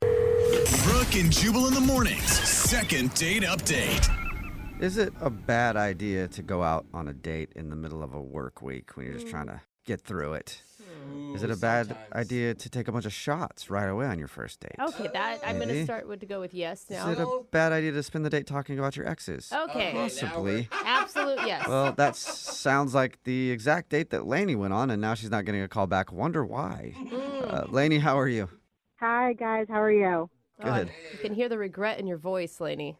Brooke and Jubal in the mornings. Second date update. Is it a bad idea to go out on a date in the middle of a work week when you're just trying to get through it? Is it a bad idea to take a bunch of shots right away on your first date? Okay, that I'm going to Maybe. start to go with yes now. Is it a bad idea to spend the date talking about your exes? Okay. Possibly. Absolute yes. Well, that sounds like the exact date that Lainey went on, and now she's not getting a call back. Wonder why. Lainey, how are you? Hi, guys. How are you? Good. You can hear the regret in your voice, Lainey.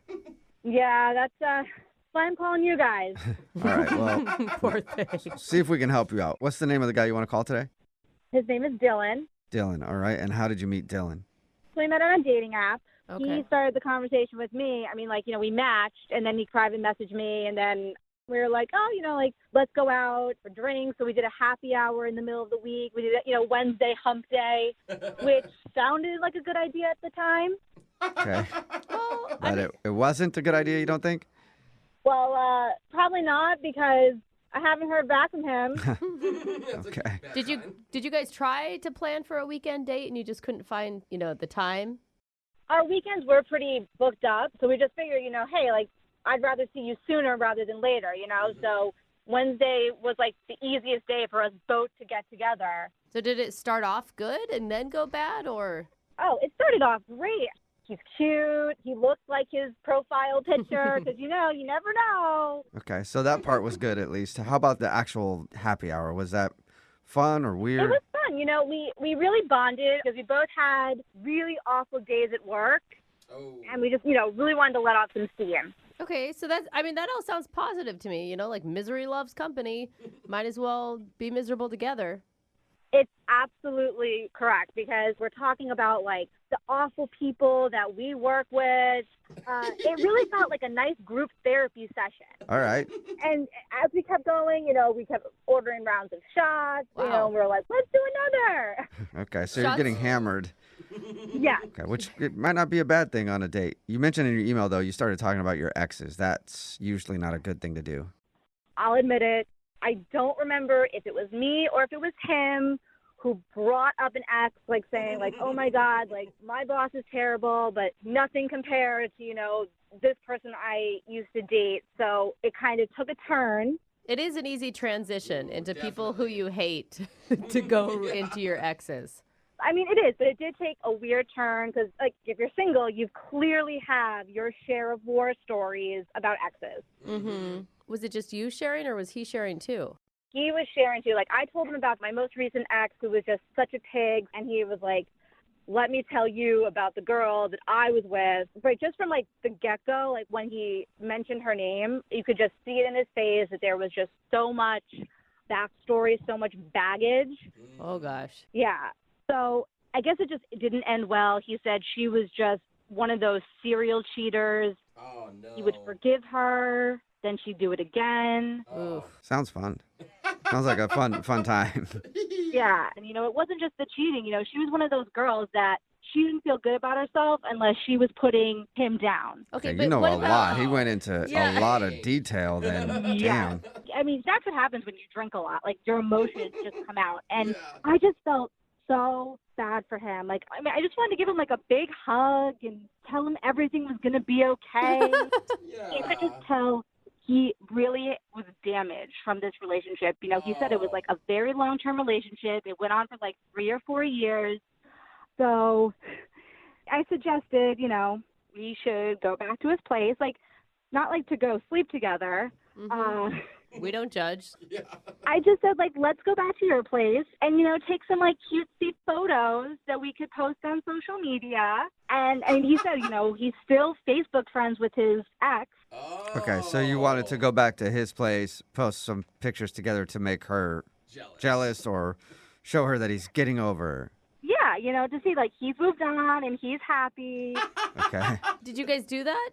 Yeah, that's why I'm calling you guys. All right, well, Poor thing. see if we can help you out. What's the name of the guy you want to call today? His name is Dylan. Dylan, all right. And how did you meet Dylan? So we met on a dating app. Okay. He started the conversation with me. I mean, we matched, and then he private messaged me, and then we were like, let's go out for drinks. So we did a happy hour in the middle of the week. We did, Wednesday hump day, which sounded like a good idea at the time. Okay. But it wasn't a good idea, you don't think? Well, probably not, because I haven't heard back from him. Okay. Did you guys try to plan for a weekend date and you just couldn't find, the time? Our weekends were pretty booked up, so we just figured, hey, I'd rather see you sooner rather than later, So Wednesday was the easiest day for us both to get together. So did it start off good and then go bad, or? Oh, it started off great. He's cute. He looks like his profile picture because, you never know. Okay, so that part was good at least. How about the actual happy hour? Was that fun or weird? It was fun. fun. You know, we really bonded because we both had really awful days at work. Oh. And we just, really wanted to let off some steam. Okay, so that all sounds positive to me. Like misery loves company. Might as well be miserable together. It's absolutely correct because we're talking about like the awful people that we work with. It really felt like a nice group therapy session. All right. And as we kept going, we kept ordering rounds of shots. Wow. We were like, let's do another. Okay, so Shots? you're getting hammered. Yeah. Okay, which it might not be a bad thing on a date. You mentioned in your email, though, you started talking about your exes. That's usually not a good thing to do. I'll admit it. I don't remember if it was me or if it was him who brought up an ex, like saying, like, oh, my God, like, my boss is terrible, but nothing compared to, this person I used to date. So it kind of took a turn. It is an easy transition into people who you hate to go into your exes. I mean, it is, but it did take a weird turn because, like, if you're single, you clearly have your share of war stories about exes. Mm-hmm. Was it just you sharing or was he sharing too? He was sharing too. Like, I told him about my most recent ex who was just such a pig, and he was like, let me tell you about the girl that I was with. But just from, like, the get-go, like, when he mentioned her name, you could just see it in his face that there was just so much backstory, so much baggage. Oh, gosh. Yeah. So I guess it didn't end well. He said she was just one of those serial cheaters. Oh, no. He would forgive her, then she'd do it again. Oh. Sounds fun. Sounds like a fun time. Yeah. And, it wasn't just the cheating. She was one of those girls that she didn't feel good about herself unless she was putting him down. Okay, Okay, but you know what a about... lot. He went into Yeah. a lot of detail then. Yeah. Damn. I mean, that's what happens when you drink a lot. Like, your emotions just come out. And I just felt so sad for him. Like, I mean, I just wanted to give him, like, a big hug and tell him everything was going to be okay. You could just tell he really was damaged from this relationship. He said it was, like, a very long-term relationship. It went on for, like, 3 or 4 years. So I suggested, we should go back to his place. Like, not, like, to go sleep together. Mm-hmm. We don't judge. I just said, like, let's go back to your place and, take some, like, cutesy photos that we could post on social media. And he said, he's still Facebook friends with his ex. Okay, so you wanted to go back to his place, post some pictures together to make her jealous or show her that he's getting over her. Yeah, to see, like, he's moved on and he's happy. Okay. Did you guys do that?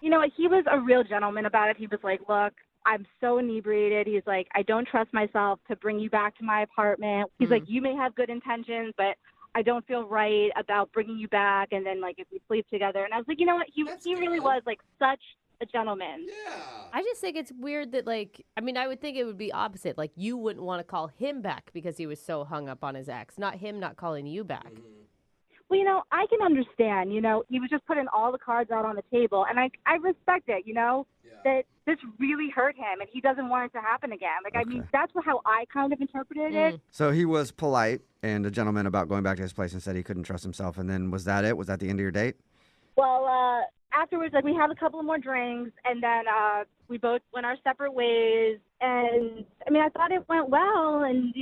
He was a real gentleman about it. He was like, look, I'm so inebriated. He's like, I don't trust myself to bring you back to my apartment. He's like, you may have good intentions, but I don't feel right about bringing you back. And then, like, if we sleep together. And I was like, you know what? He really was, like, such a gentleman. Yeah. I just think it's weird that, like, I mean, I would think it would be opposite. Like, you wouldn't want to call him back because he was so hung up on his ex, not him not calling you back. Well, I can understand, he was just putting all the cards out on the table. And I respect it, that this really hurt him and he doesn't want it to happen again. Like, I mean, that's how I kind of interpreted it. So he was polite and a gentleman about going back to his place and said he couldn't trust himself. And then was that it? Was that the end of your date? Well, afterwards, like, we had a couple of more drinks and then we both went our separate ways. And, I mean, I thought it went well. And,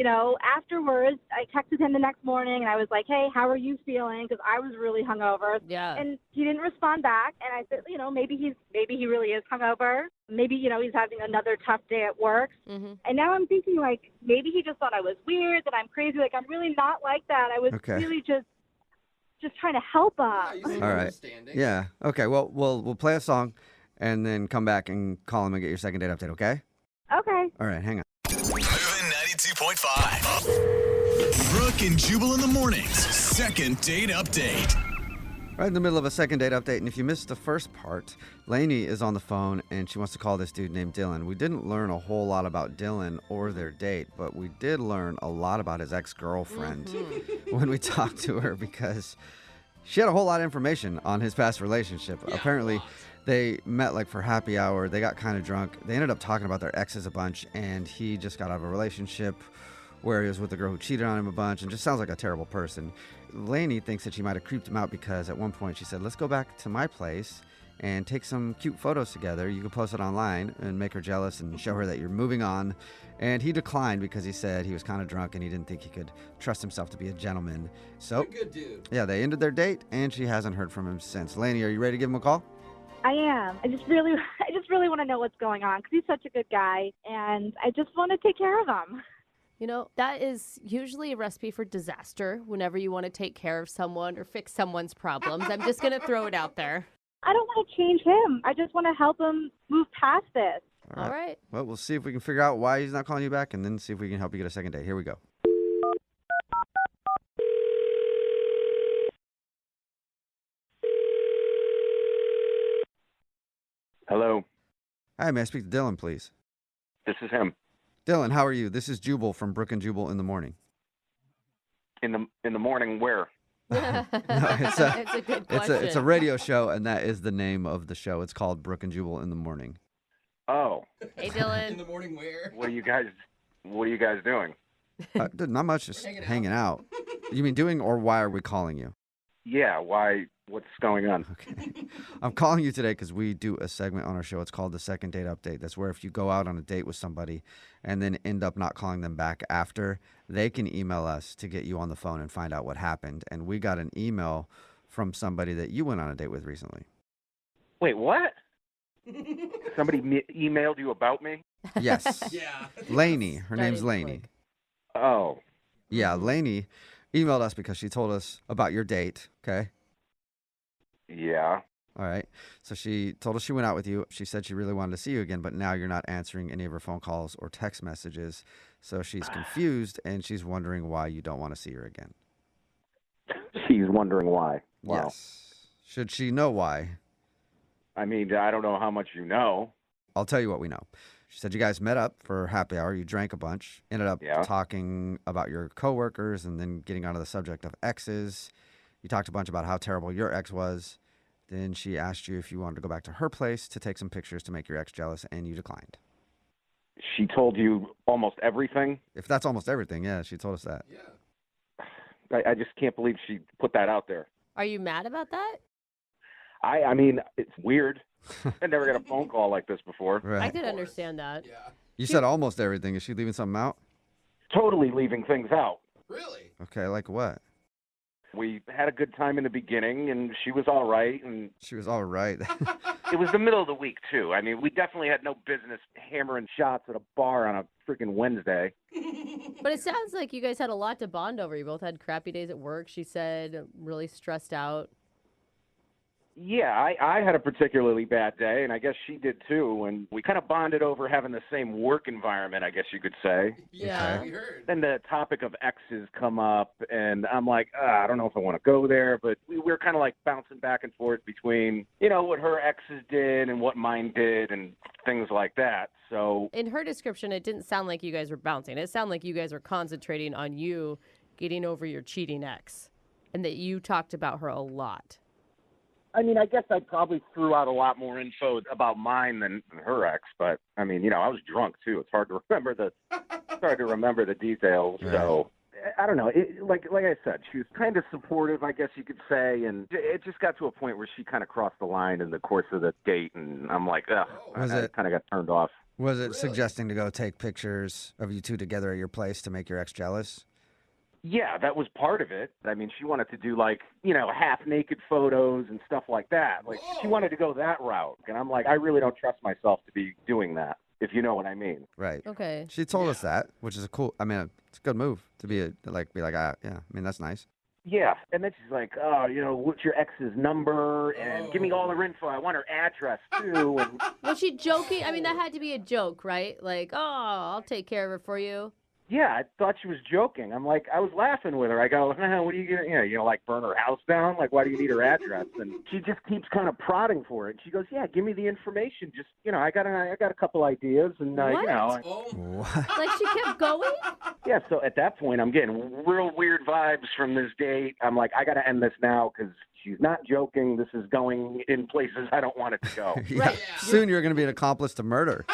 afterwards, I texted him the next morning and I was like, hey, how are you feeling? Because I was really hungover. Yeah. And he didn't respond back. And I said, maybe he really is hungover. Maybe, he's having another tough day at work. Mm-hmm. And now I'm thinking, like, maybe he just thought I was weird, that I'm crazy. Like, I'm really not like that. I was really just trying to help him. All right. Yeah. Okay. Well, we'll play a song and then come back and call him and get your second date update, okay? Okay. All right. Hang on. Moving 92.5. Brooke and Jubal in the mornings. Second date update. Right in the middle of a second date update, and if you missed the first part, Lainey is on the phone, and she wants to call this dude named Dylan. We didn't learn a whole lot about Dylan or their date, but we did learn a lot about his ex-girlfriend when we talked to her because she had a whole lot of information on his past relationship. Apparently, they met like for happy hour. They got kind of drunk. They ended up talking about their exes a bunch, and he just got out of a relationship where he was with a girl who cheated on him a bunch and just sounds like a terrible person. Lainey thinks that she might have creeped him out because at one point she said, let's go back to my place and take some cute photos together. You can post it online and make her jealous and show her that you're moving on. And he declined because he said he was kind of drunk and he didn't think he could trust himself to be a gentleman. So, Good dude. yeah, they ended their date, and she hasn't heard from him since. Lainey, are you ready to give him a call? I am. I just really want to know what's going on because he's such a good guy, and I just want to take care of him. You know, that is usually a recipe for disaster whenever you want to take care of someone or fix someone's problems. I'm just going to throw it out there. I don't want to change him. I just want to help him move past this. All right. Well, we'll see if we can figure out why he's not calling you back, and then see if we can help you get a second date. Here we go. Hello. Hi, may I speak to Dylan, please? This is him. Dylan, how are you? This is Jubal from Brooke and Jubal in the morning. In the morning, where? No, it's a good question. It's a radio show, and that is the name of the show. It's called Brooke and Jubal in the morning. Oh. Hey, Dylan. In the morning where? What are you guys doing? Dude, not much, just hanging out. You mean doing, or why are we calling you? Yeah, why? What's going on? Okay. I'm calling you today because we do a segment on our show. It's called the Second Date Update. That's where if you go out on a date with somebody and then end up not calling them back after, they can email us to get you on the phone and find out what happened. And we got an email from somebody that you went on a date with recently. Wait, what? Somebody emailed you about me? Yes. Yeah. Lainey. Her name's Lainey. Oh. Yeah, Lainey emailed us because she told us about your date, okay? Yeah. All right. So she told us she went out with you. She said she really wanted to see you again, but now you're not answering any of her phone calls or text messages. So she's confused, and she's wondering why you don't want to see her again. She's wondering why. Wow. Yes. Should she know why? I mean, I don't know how much you know. I'll tell you what we know. She said you guys met up for happy hour. You drank a bunch, ended up talking about your coworkers, and then getting onto the subject of exes. You talked a bunch about how terrible your ex was. Then she asked you if you wanted to go back to her place to take some pictures to make your ex jealous, and you declined. She told you almost everything? If that's almost everything, yeah, she told us that. Yeah. I just can't believe she put that out there. Are you mad about that? I mean, it's weird. I never got a phone call like this before. Right. I could understand that. Yeah. You said almost everything. Is she leaving something out? Totally leaving things out. Really? Okay, like what? We had a good time in the beginning, and she was all right. And she was all right. It was the middle of the week, too. I mean, we definitely had no business hammering shots at a bar on a freaking Wednesday. But it sounds like you guys had a lot to bond over. You both had crappy days at work, she said, really stressed out. Yeah, I had a particularly bad day, and I guess she did too. And we kind of bonded over having the same work environment, I guess you could say. Yeah. We heard. Then the topic of exes come up, and I'm like, I don't know if I want to go there. But we were kind of like bouncing back and forth between, what her exes did and what mine did and things like that. So in her description, it didn't sound like you guys were bouncing. It sounded like you guys were concentrating on you getting over your cheating ex and that you talked about her a lot. I mean, I guess I probably threw out a lot more info about mine than her ex, but I mean, I was drunk too. It's hard to remember the details. Right. So I don't know. Like I said, she was kind of supportive, I guess you could say, and it just got to a point where she kind of crossed the line in the course of the date, and I'm like, ugh, I kind of got turned off. Was it suggesting to go take pictures of you two together at your place to make your ex jealous? Yeah, that was part of it. I mean, she wanted to do half-naked photos and stuff like that. Like, she wanted to go that route. And I'm like, I really don't trust myself to be doing that, if you know what I mean. Right. Okay. She told us that, which is it's a good move to be like, yeah, I mean, that's nice. Yeah, and then she's like, what's your ex's number? And give me all her info. I want her address, too. And Was she joking? I mean, that had to be a joke, right? Like, I'll take care of it for you. yeah, I thought she was joking. I'm like, I was laughing with her. I go, what are you going to, like burn her house down? Like, why do you need her address? And she just keeps kind of prodding for it. And she goes, yeah, give me the information. Just, I got a couple ideas. And, What? Like, she kept going? Yeah, so at that point, I'm getting real weird vibes from this date. I'm like, I got to end this now because she's not joking. This is going in places I don't want it to go. Yeah. Soon you're going to be an accomplice to murder.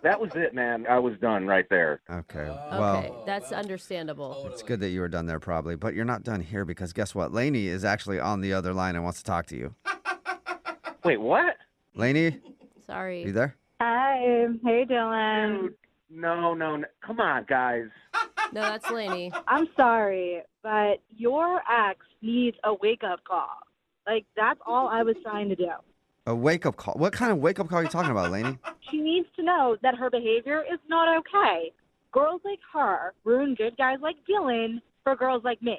That was it, man. I was done right there. Okay. Okay, Well, that's understandable. it's good that you were done there probably, but you're not done here because guess what? Lainey is actually on the other line and wants to talk to you. Wait, what? Lainey, Sorry. you there? Hi. Hey, Dylan. Dude, no. Come on, guys. No, that's Lainey. I'm sorry, but your ex needs a wake-up call. Like, that's all I was trying to do. A wake-up call? What kind of wake-up call are you talking about, Lainey? She needs to know that her behavior is not okay. Girls like her ruin good guys like Dylan for girls like me.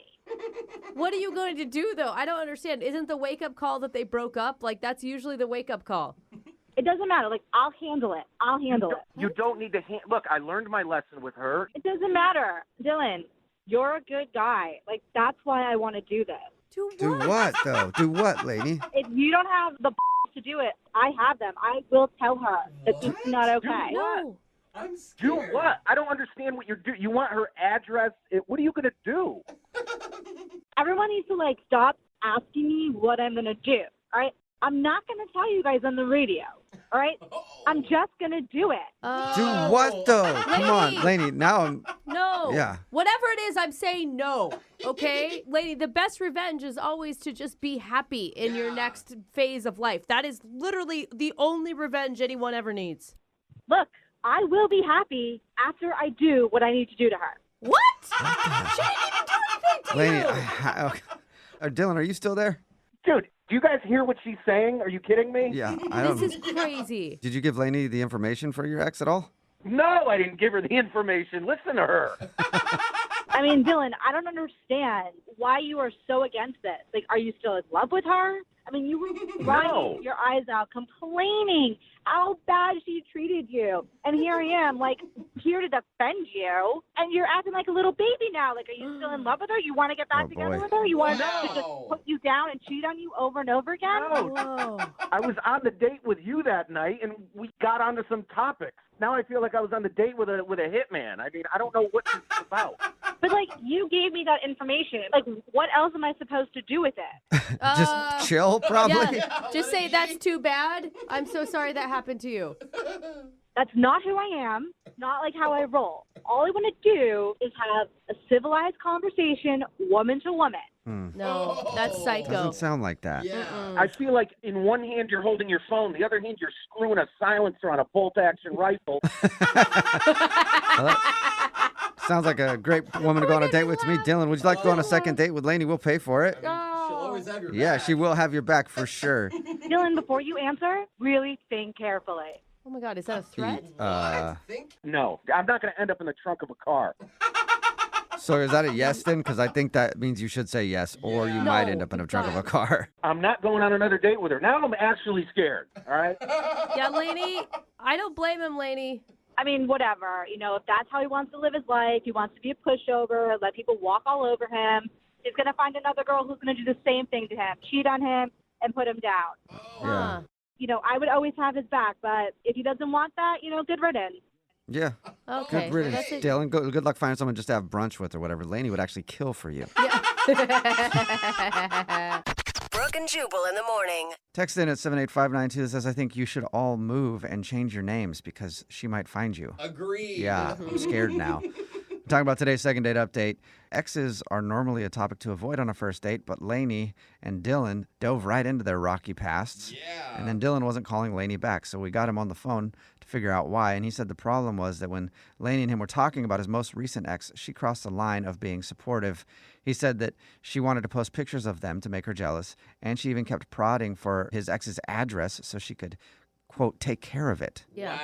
What are you going to do, though? I don't understand. Isn't the wake-up call that they broke up? Like, that's usually the wake-up call. It doesn't matter. Like, I'll handle it. You don't need to look, I learned my lesson with her. It doesn't matter. Dylan, you're a good guy. Like, that's why I want to do this. Do what, though? Do what, Lainey? If you don't have the to do it, I have them. I will tell her that this is not okay. No. I'm Do scared. what? I don't understand what you're doing. You want her address? What are you going to do? Everyone needs to, like, stop asking me what I'm going to do, all right? I'm not going to tell you guys on the radio, all right? I'm just going to do it. Do what, though? Come on, Lainey. Now I'm... No. Yeah. Whatever it is, I'm saying no. Okay? Lady, the best revenge is always to just be happy in your next phase of life. That is literally the only revenge anyone ever needs. Look, I will be happy after I do what I need to do to her. What? She didn't even do anything to Lainey, you. Dylan, are you still there? Dude, do you guys hear what she's saying? Are you kidding me? Yeah, I don't... This is crazy. Did you give Lainey the information for your ex at all? No, I didn't give her the information. Listen to her. I mean, Dylan, I don't understand why you are so against this. Like, are you still in love with her? I mean, you were crying your eyes out, complaining how bad she treated you. And here I am, like, here to defend you. And you're acting like a little baby now. Like, are you still in love with her? You want to get back together with her? You want her to just put you down and cheat on you over and over again? No. I was on the date with you that night, and we got onto some topics. Now I feel like I was on the date with a hitman. I mean, I don't know what this is about. But, like, you gave me that information. Like, what else am I supposed to do with it? Just chill, probably? Yeah, just say that's too bad. I'm so sorry that happened to you. That's not who I am, not like how I roll. All I want to do is have a civilized conversation, woman to woman. No, that's psycho. Doesn't sound like that. I feel like in one hand you're holding your phone, the other hand you're screwing a silencer on a bolt-action rifle. Sounds like a great woman to go on a date with to me. Dylan, would you like to go on a second date with Lainey? We'll pay for it. She'll always have your back. Yeah, she will have your back for sure. Dylan, before you answer, really think carefully. Oh my God, is that a threat? No, I'm not going to end up in the trunk of a car. So is that a yes then? Because I think that means you should say yes, or you might end up in the trunk of a car. I'm not going on another date with her. Now I'm actually scared, all right? Yeah, Lainey, I don't blame him, Lainey. I mean, whatever. You know, if that's how he wants to live his life, he wants to be a pushover, let people walk all over him. He's going to find another girl who's going to do the same thing to him, cheat on him, and put him down. Yeah. You know, I would always have his back, but if he doesn't want that, you know, good riddance. Yeah. Okay. Good riddance. Dylan, good luck finding someone just to have brunch with or whatever. Lainey would actually kill for you. Brooke and Jubal in the morning. Text in at 78592 that says, I think you should all move and change your names because she might find you. Agreed. Yeah, I'm scared now. Talking about today's second date update. Exes are normally a topic to avoid on a first date, but Lainey and Dylan dove right into their rocky pasts. Yeah. And then Dylan wasn't calling Lainey back, so we got him on the phone to figure out why. And he said the problem was that when Lainey and him were talking about his most recent ex, she crossed the line of being supportive. He said that she wanted to post pictures of them to make her jealous, and she even kept prodding for his ex's address so she could, quote, take care of it. Yeah,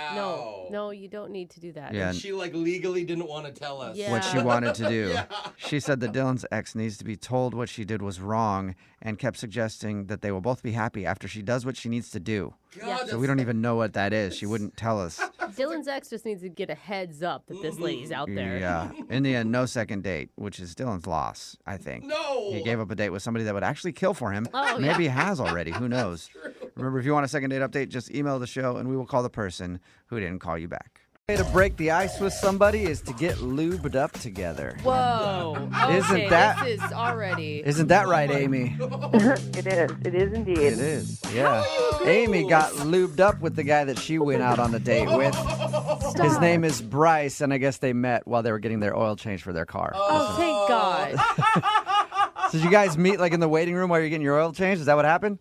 no, you don't need to do that. Yeah. And she like legally didn't want to tell us what she wanted to do. Yeah. She said that Dylan's ex needs to be told what she did was wrong and kept suggesting that they will both be happy after she does what she needs to do. God, So we don't even know what that is. She wouldn't tell us. Dylan's ex just needs to get a heads up that this lady's out there. Yeah. In the end, no second date, which is Dylan's loss, I think. No. He gave up a date with somebody that would actually kill for him. Oh, Maybe yeah. has already. Who knows? Remember, if you want a second date update, just email the show and we will call the person who didn't call you back. Way to break the ice with somebody is to get lubed up together. Whoa. Okay, Isn't that- this is already. Isn't that right, Amy? It is. It is indeed. It is, yeah. Amy got lubed up with the guy that she went out on a date with. His name is Bryce, and I guess they met while they were getting their oil changed for their car. Oh, thank God. So did you guys meet like in the waiting room while you're getting your oil changed? Is that what happened?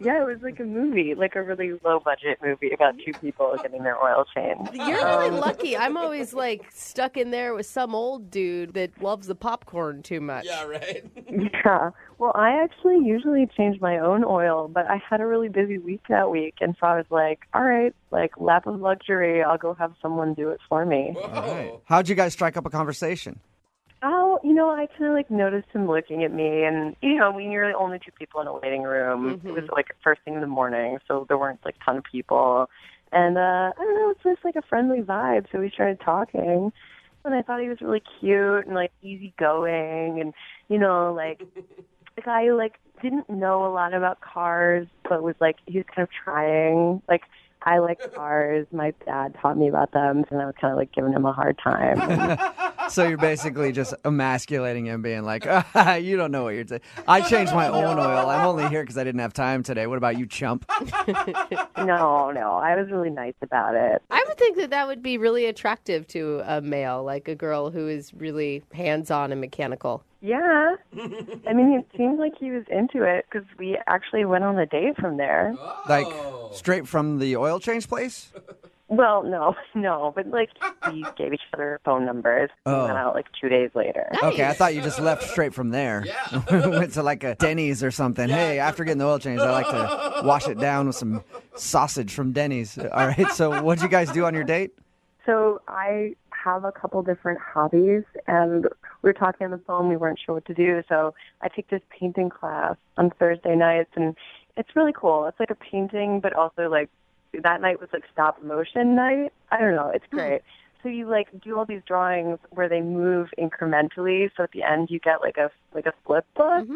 Yeah, it was like a movie, like a really low budget movie about two people getting their oil changed. You're really lucky. I'm always like stuck in there with some old dude that loves the popcorn too much. Yeah, right. Yeah. Well, I actually usually change my own oil, but I had a really busy week that week, and so I was like, all right, like lap of luxury, I'll go have someone do it for me. All right. How'd you guys strike up a conversation? Oh, I kind of like noticed him looking at me, and when you're the only two people in a waiting room, it was like first thing in the morning, so there weren't like a ton of people, and I don't know, it's just like a friendly vibe. So we started talking, and I thought he was really cute and like easygoing, and like the guy who like didn't know a lot about cars, but was like he was kind of trying. Like I like cars, my dad taught me about them, and I was kind of like giving him a hard time. So you're basically just emasculating him, being like, you don't know what you're saying. I changed my own oil. I'm only here because I didn't have time today. What about you, chump? No, I was really nice about it. I would think that would be really attractive to a male, like a girl who is really hands-on and mechanical. Yeah. I mean, it seemed like he was into it because we actually went on a date from there. Like, straight from the oil change place? Well, no, but like we gave each other phone numbers and went out like 2 days later. Nice. Okay, I thought you just left straight from there. Yeah. Went to like a Denny's or something. Yeah. Hey, after getting the oil change, I like to wash it down with some sausage from Denny's. All right, so what'd you guys do on your date? So I have a couple different hobbies, and we were talking on the phone. We weren't sure what to do, so I take this painting class on Thursday nights, and it's really cool. It's like a painting, but also like that night was like stop motion night. I don't know. It's great. So you like do all these drawings where they move incrementally. So at the end you get like a flip book.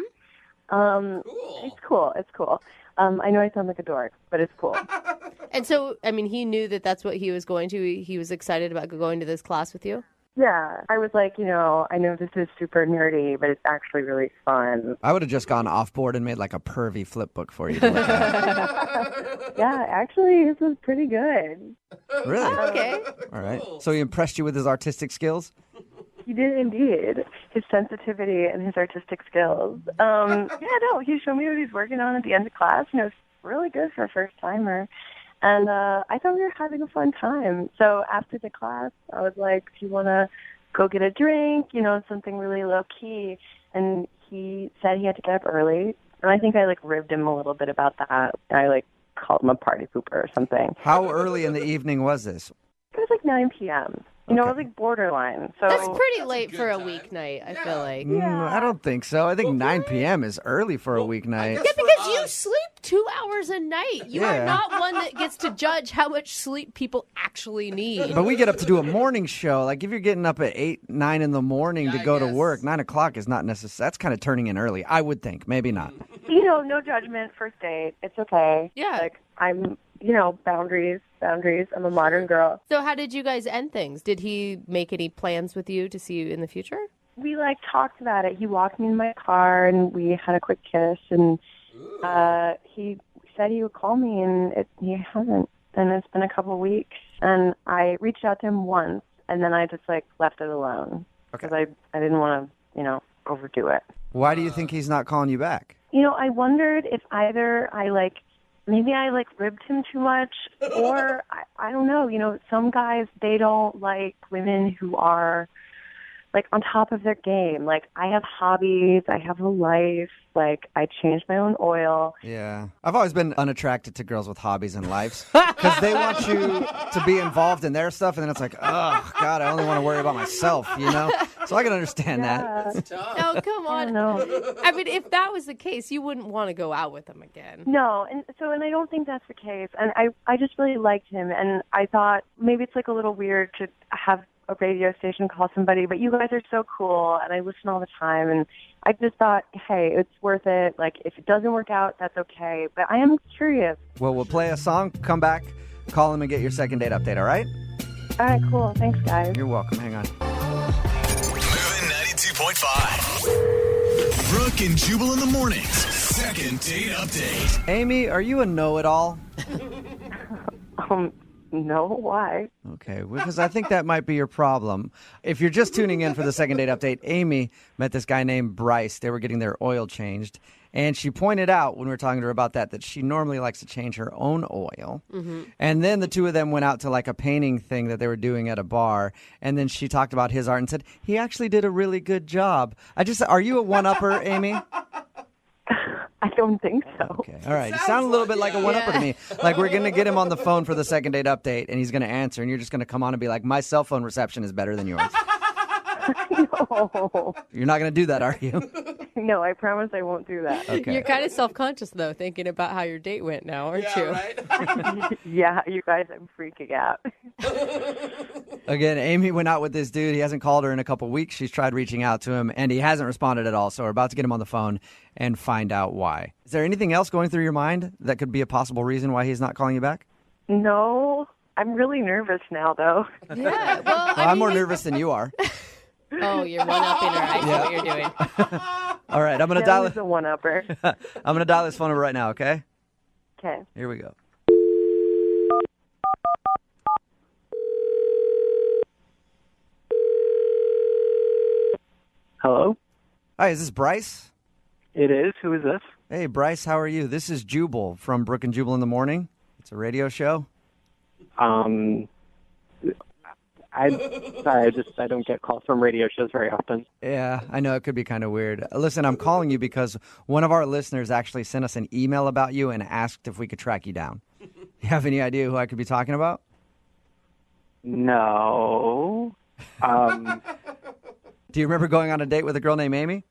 Cool. It's cool. I know I sound like a dork, but it's cool. And so, I mean, he knew that that's what he was going to. He was excited about going to this class with you? Yeah. I was like, I know this is super nerdy, but it's actually really fun. I would have just gone off board and made like a pervy flip book for you to look at. Yeah, actually, this was pretty good. Really? Okay. All right. So he impressed you with his artistic skills? He did indeed. His sensitivity and his artistic skills. He showed me what he's working on at the end of class, and it was really good for a first-timer. And I thought we were having a fun time. So after the class, I was like, do you want to go get a drink, something really low-key? And he said he had to get up early. And I think I, ribbed him a little bit about that. I, called him a party pooper or something. How early in the evening was this? It was 9 p.m. It was borderline. So that's pretty late for a weeknight, I feel like. I don't think so. I think 9 p.m. is early for a weeknight. Yeah, because you sleep 2 hours a night. You are not one that gets to judge how much sleep people actually need. But we get up to do a morning show. Like, if you're getting up at 8, 9 in the morning to go to work, 9 o'clock is not necessary. That's kind of turning in early, I would think. Maybe not. No judgment, first date. It's okay. Yeah. I'm, boundaries. I'm a modern girl. So how did you guys end things? Did he make any plans with you to see you in the future? We, talked about it. He walked me in my car, and we had a quick kiss, and he said he would call me, and he hasn't. And it's been a couple weeks, and I reached out to him once, and then I just, left it alone. Because I didn't want to, overdo it. Why do you think he's not calling you back? I wondered if either maybe I ribbed him too much, or I don't know. Some guys, they don't like women who are on top of their game. I have hobbies, I have a life, I change my own oil. Yeah. I've always been unattracted to girls with hobbies and lives because they want you to be involved in their stuff, and then it's like, oh, God, I only want to worry about myself, So I can understand that. No, come on. I mean, if that was the case, you wouldn't want to go out with him again. No, and I don't think that's the case. And I just really liked him, and I thought maybe it's a little weird to have a radio station call somebody, but you guys are so cool, and I listen all the time, and I just thought, hey, it's worth it. If it doesn't work out, that's okay. But I am curious. Well, we'll play a song, come back, call him, and get your second date update, all right? All right, cool. Thanks, guys. You're welcome. Hang on. Moving 92.5. Brooke and Jubal in the mornings. Second date update. Amy, are you a know-it-all? No, why? Okay, because I think that might be your problem. If you're just tuning in for the second date update, Amy met this guy named Bryce. They were getting their oil changed, And she pointed out when we were talking to her about that she normally likes to change her own oil. Mm-hmm. And then the two of them went out to like a painting thing that they were doing at a bar. And then she talked about his art and said, he actually did a really good job. Are you a one-upper, Amy? I don't think so. Okay. All right. You sound a little bit like a one-upper to me. Like we're going to get him on the phone for the second date update, and he's going to answer, and you're just going to come on and be like, my cell phone reception is better than yours. No. You're not going to do that, are you? No, I promise I won't do that. Okay. You're kind of self-conscious, though, thinking about how your date went now, aren't you? Right? Yeah, you guys, I'm freaking out. Again, Amy went out with this dude. He hasn't called her in a couple weeks. She's tried reaching out to him, and he hasn't responded at all. So we're about to get him on the phone and find out why. Is there anything else going through your mind that could be a possible reason why he's not calling you back? No, I'm really nervous now, though. Yeah, well, I'm more nervous than you are. Oh, you're one-upping her. I see what you're doing. All right, I'm going to dial He's a one-upper. I'm going to dial this phone number right now, okay? Okay. Here we go. Hello? Hi, is this Bryce? It is. Who is this? Hey, Bryce, how are you? This is Jubal from Brooke and Jubal in the Morning. It's a radio show. I don't get calls from radio shows very often. Yeah, I know it could be kind of weird. Listen, I'm calling you because one of our listeners actually sent us an email about you and asked if we could track you down. You have any idea who I could be talking about? No. Do you remember going on a date with a girl named Amy?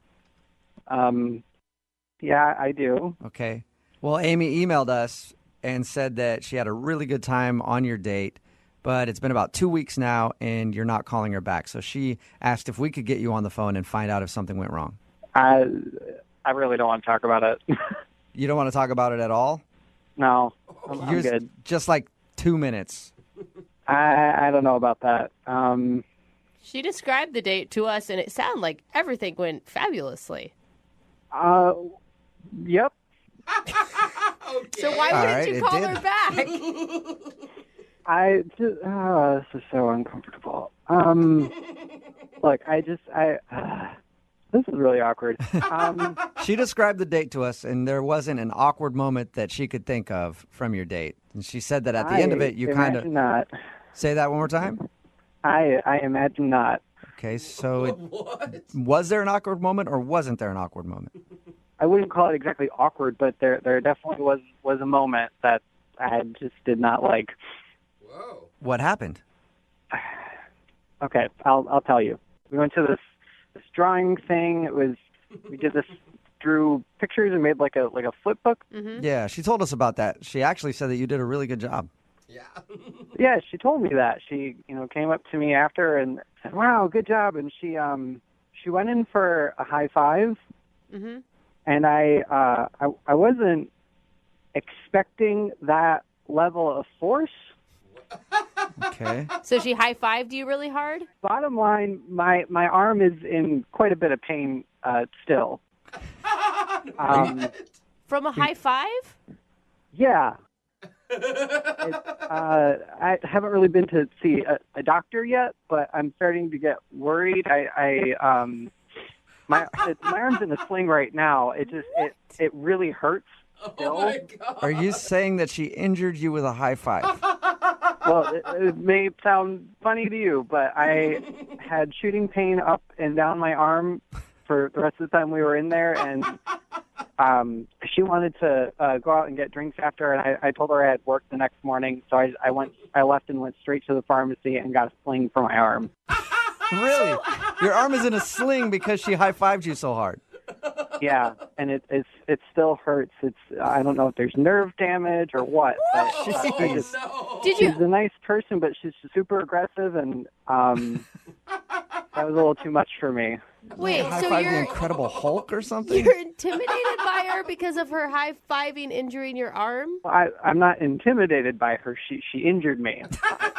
Yeah, I do. Okay. Well, Amy emailed us and said that she had a really good time on your date, but it's been about 2 weeks now and you're not calling her back. So she asked if we could get you on the phone and find out if something went wrong. I really don't want to talk about it. You don't want to talk about it at all? No, I'm good. Just like 2 minutes. I don't know about that. She described the date to us, and it sounded like everything went fabulously. Yep. So why wouldn't you call her back? This is so uncomfortable. Look, this is really awkward. She described the date to us, and there wasn't an awkward moment that she could think of from your date. And she said that at the end of it, you kind of... not. Say that one more time? I imagine not. Okay, so was there an awkward moment or wasn't there an awkward moment? I wouldn't call it exactly awkward, but there definitely was a moment that I just did not like. Whoa. What happened? Okay, I'll tell you. We went to this drawing thing. We drew pictures and made like a flip book. Mm-hmm. Yeah, she told us about that. She actually said that you did a really good job. Yeah. Yeah, she told me that. She, came up to me after and said, "Wow, good job." And she went in for a high five. Mm-hmm. And I wasn't expecting that level of force. Okay. So she high-fived you really hard? Bottom line, my arm is in quite a bit of pain still. From a high five? Yeah. I haven't really been to see a doctor yet, but I'm starting to get worried. My arm's in a sling right now. It really hurts still. Oh my God. Are you saying that she injured you with a high five? Well, it may sound funny to you, but I had shooting pain up and down my arm for the rest of the time we were in there, and she wanted to go out and get drinks after, and I told her I had work the next morning, so I left and went straight to the pharmacy and got a sling for my arm. Really? Your arm is in a sling because she high-fived you so hard. Yeah, and it still hurts. I don't know if there's nerve damage or what. But she's a nice person, but she's super aggressive, and that was a little too much for me. Wait, so the you're Incredible Hulk or something? You're intimidated by her because of her high-fiving injuring your arm? I'm not intimidated by her. She injured me.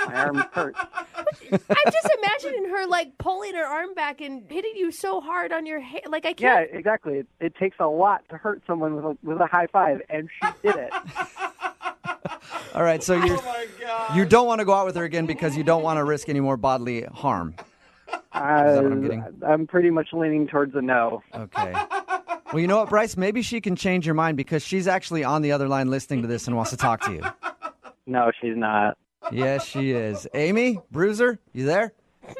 My arm hurt. I'm just imagining her like pulling her arm back and hitting you so hard on your head. Like I Yeah, can't. exactly. It takes a lot to hurt someone with a high five, and she did it. All right, so you don't want to go out with her again because you don't want to risk any more bodily harm. Is that what I'm getting? I'm pretty much leaning towards a no. Okay. Well, you know what, Bryce? Maybe she can change your mind because she's actually on the other line listening to this and wants to talk to you. No, she's not. Yes, she is. Amy, Bruiser, you there?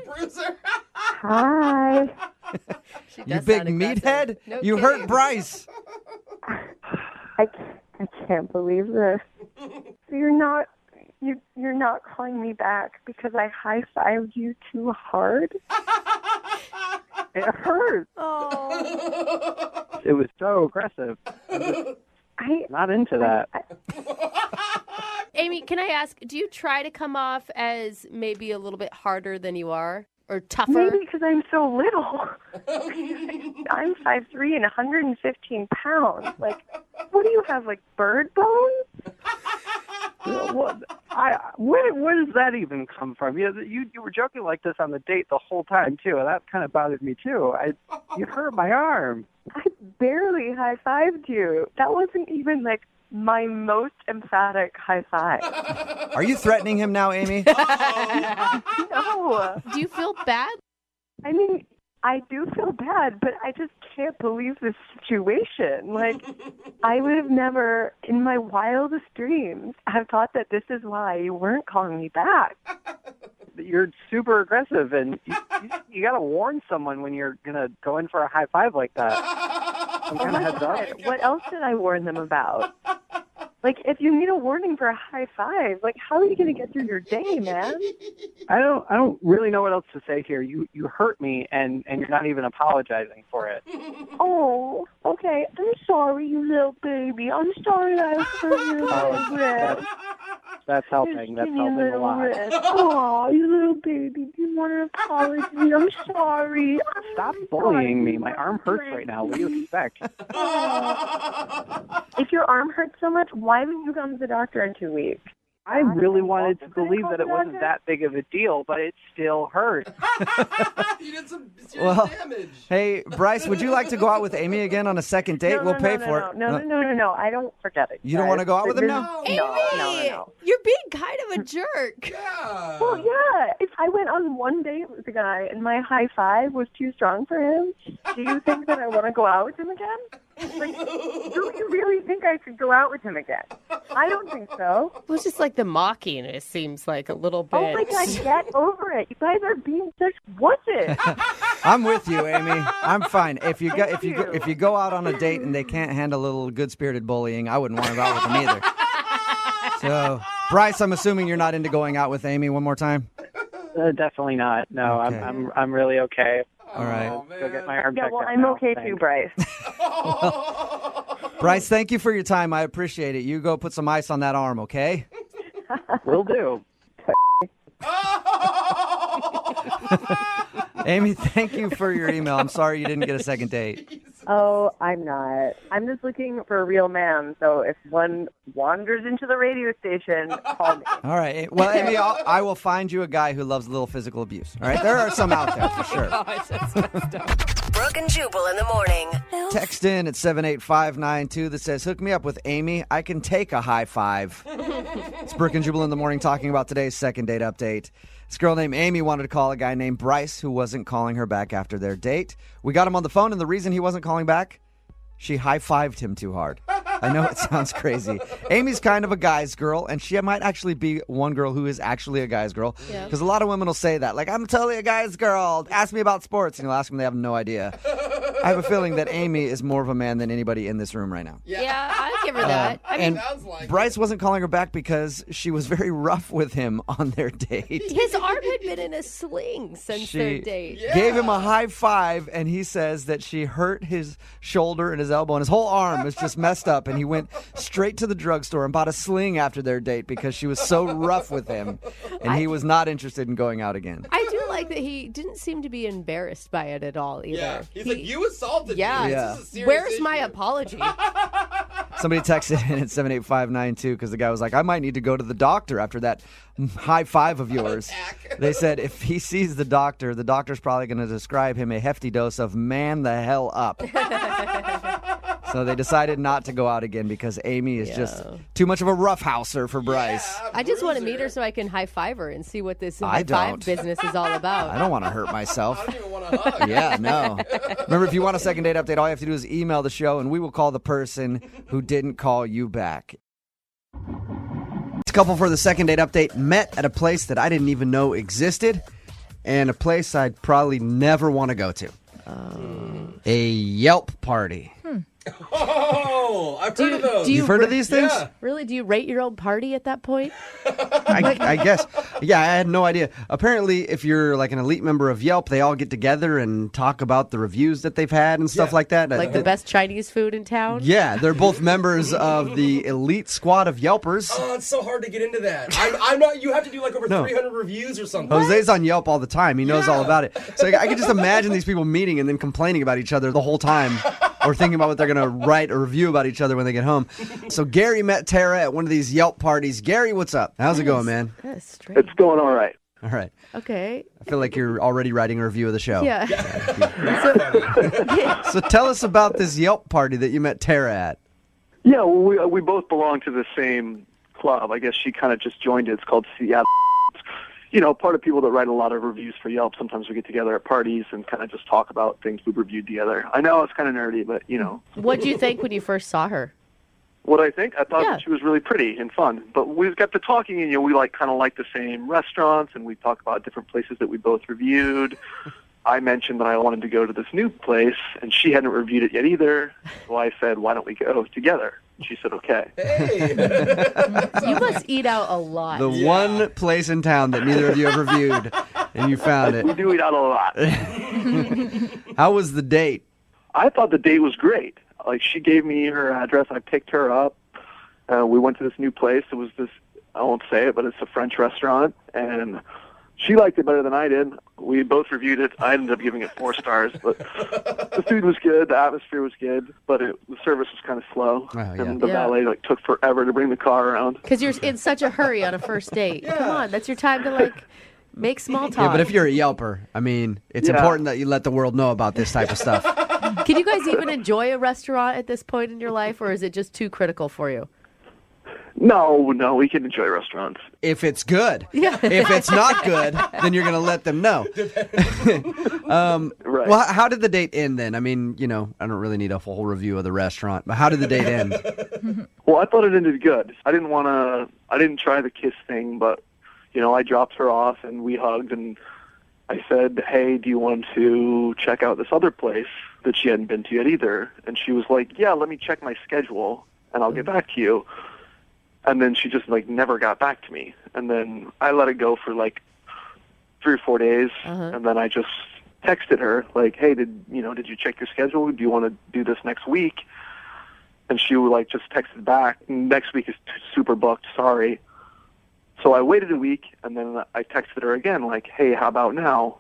Bruiser. Hi. You big meathead? You hurt Bryce. I can't believe this. You're not calling me back because I high-fived you too hard? It hurt. Oh. It was so aggressive. I'm not into that. Amy, can I ask, do you try to come off as maybe a little bit harder than you are? Or tougher? Maybe because I'm so little. I'm 5'3" and 115 pounds. Like, what do you have, like bird bones? Where does that even come from? You were joking like this on the date the whole time, too, and that kind of bothered me, too. You hurt my arm. I barely high-fived you. That wasn't even, like, my most emphatic high five. Are you threatening him now, Amy? No. Do you feel bad? I mean, I do feel bad, but I just can't believe this situation. Like, I would have never, in my wildest dreams, have thought that this is why you weren't calling me back. You're super aggressive, and you got to warn someone when you're going to go in for a high five like that. Some kind of heads up. What else did I warn them about? Like, if you need a warning for a high five, like, how are you going to get through your day, man? I don't really know what else to say here. You hurt me, and you're not even apologizing for it. Oh, okay. I'm sorry, you little baby. I'm sorry I hurt your little wrist. That's helping. That's helping a lot. Oh, you little baby. Do you want an apology? I'm sorry. Stop bullying me. My arm hurts right now. What do you expect? If your arm hurts so much, why haven't you gone to the doctor in 2 weeks? I really wanted to believe that it wasn't that big of a deal, but it still hurts. You did some serious damage. Hey, Bryce, would you like to go out with Amy again on a second date? We'll pay for it. No. I don't forget it. You don't want to go out with him now? No. You're being kind of a jerk. Yeah. Well, yeah. If I went on one date with a guy and my high five was too strong for him, do you think that I want to go out with him again? Like, do you really think I should go out with him again? I don't think so. It was just like the mocking, it seems like a little bit. Oh my God, get over it. You guys are being such wusses. I'm with you, Amy. I'm fine. If you go out on a date and they can't handle a little good-spirited bullying, I wouldn't want to go out with them either. So, Bryce, I'm assuming you're not into going out with Amy one more time? Definitely not. No, Okay. I'm really okay. All right. Go get my arm checked out I'm now. okay Thanks. too, Bryce. Bryce, thank you for your time. I appreciate it. You go put some ice on that arm, okay? Will do. Amy, thank you for your email. I'm sorry you didn't get a second date. Oh, I'm not. I'm just looking for a real man. So if one wanders into the radio station, call me. All right. Well, Amy, I will find you a guy who loves a little physical abuse. All right? There are some out there for sure. Brooke and Jubal in the morning. Text in at 78592 that says, hook me up with Amy. I can take a high five. It's Brooke and Jubal in the morning talking about today's second date update. This girl named Amy wanted to call a guy named Bryce who wasn't calling her back after their date. We got him on the phone, and the reason he wasn't calling back, she high-fived him too hard. I know it sounds crazy. Amy's kind of a guy's girl, and she might actually be one girl who is actually a guy's girl. Because a lot of women will say that. Like, I'm totally a guy's girl. Ask me about sports. And you'll ask them, they have no idea. I have a feeling that Amy is more of a man than anybody in this room right now. Yeah, I'd give her that. I mean, And Bryce wasn't calling her back because she was very rough with him on their date. his arm had been in a sling since their She date. gave him a high five, and he says that she hurt his shoulder and his elbow, and his whole arm was just messed up, and he went straight to the drugstore and bought a sling after their date because she was so rough with him, and he was not interested in going out again. I do like that he didn't seem to be embarrassed by it at all either. Yeah. He's like, you assaulted me. Yeah. This is a serious Where's issue. my apology? Somebody texted in at 78592 because the guy was like, I might need to go to the doctor after that high five of yours. They said if he sees the doctor's probably going to describe him a hefty dose of man the hell up. So they decided not to go out again because Amy is just too much of a roughhouser for Bryce. I just want to meet her so I can high-five her and see what this I high-five don't. business is all about. I don't want to hurt myself. I don't even want to hug. Yeah, no. Remember, if you want a second date update, all you have to do is email the show, and we will call the person who didn't call you back. This couple for the second date update met at a place that I didn't even know existed, and a place I'd probably never want to go to. A Yelp party. Oh, I've heard of those. You've heard of these things? Yeah. Really? Do you rate your own party at that point? I guess. Yeah, I had no idea. Apparently, if you're like an elite member of Yelp, they all get together and talk about the reviews that they've had and stuff like that. Like the best Chinese food in town? Yeah, they're both members of the elite squad of Yelpers. Oh, it's so hard to get into that. I'm not. You have to do like over 300 reviews or something. Jose's on Yelp all the time. He knows all about it. So I can just imagine these people meeting and then complaining about each other the whole time or thinking about what they're going to write or review about each other when they get home. So Gary met Tara at one of these Yelp parties. Gary, what's up? How's it going, man? That's strange. It's going all right. All right. Okay. I feel like you're already writing a review of the show. Yeah. So tell us about this Yelp party that you met Tara at. Yeah, well, we both belong to the same club. I guess she kind of just joined it. It's called Seattle. You know, part of people that write a lot of reviews for Yelp, sometimes we get together at parties and kind of just talk about things we've reviewed together. I know it's kind of nerdy, but, you know. What did you think when you first saw her? What I think? I thought that she was really pretty and fun. But we got to talking, and, you know, we kind of like the same restaurants, and we talk about different places that we both reviewed. I mentioned that I wanted to go to this new place, and she hadn't reviewed it yet either. So I said, why don't we go together? She said, okay. Hey. You must eat out a lot. The one place in town that neither of you have reviewed, and you found it. We do eat out a lot. How was the date? I thought the date was great. Like, she gave me her address. I picked her up. We went to this new place. It was this, I won't say it, but it's a French restaurant. And she liked it better than I did. We both reviewed it. I ended up giving it 4 stars. But the food was good. The atmosphere was good. But the service was kind of slow. And the valet took forever to bring the car around. Because you're in such a hurry on a first date. Come on, that's your time to make small talk. Yeah, but if you're a Yelper, I mean, it's important that you let the world know about this type of stuff. Can you guys even enjoy a restaurant at this point in your life, or is it just too critical for you? No, we can enjoy restaurants. If it's good. Yeah. If it's not good, then you're going to let them know. Right. Well, how did the date end then? I mean, you know, I don't really need a full review of the restaurant, but how did the date end? Well, I thought it ended good. I didn't try the kiss thing, but, you know, I dropped her off and we hugged and I said, hey, do you want to check out this other place that she hadn't been to yet either? And she was like, yeah, let me check my schedule and I'll get back to you. And then she just never got back to me. And then I let it go for 3 or 4 days. And then I just texted her hey, did you check your schedule? Do you want to do this next week? And she just texted back, next week is super booked, sorry. So I waited a week, and then I texted her again, hey, how about now?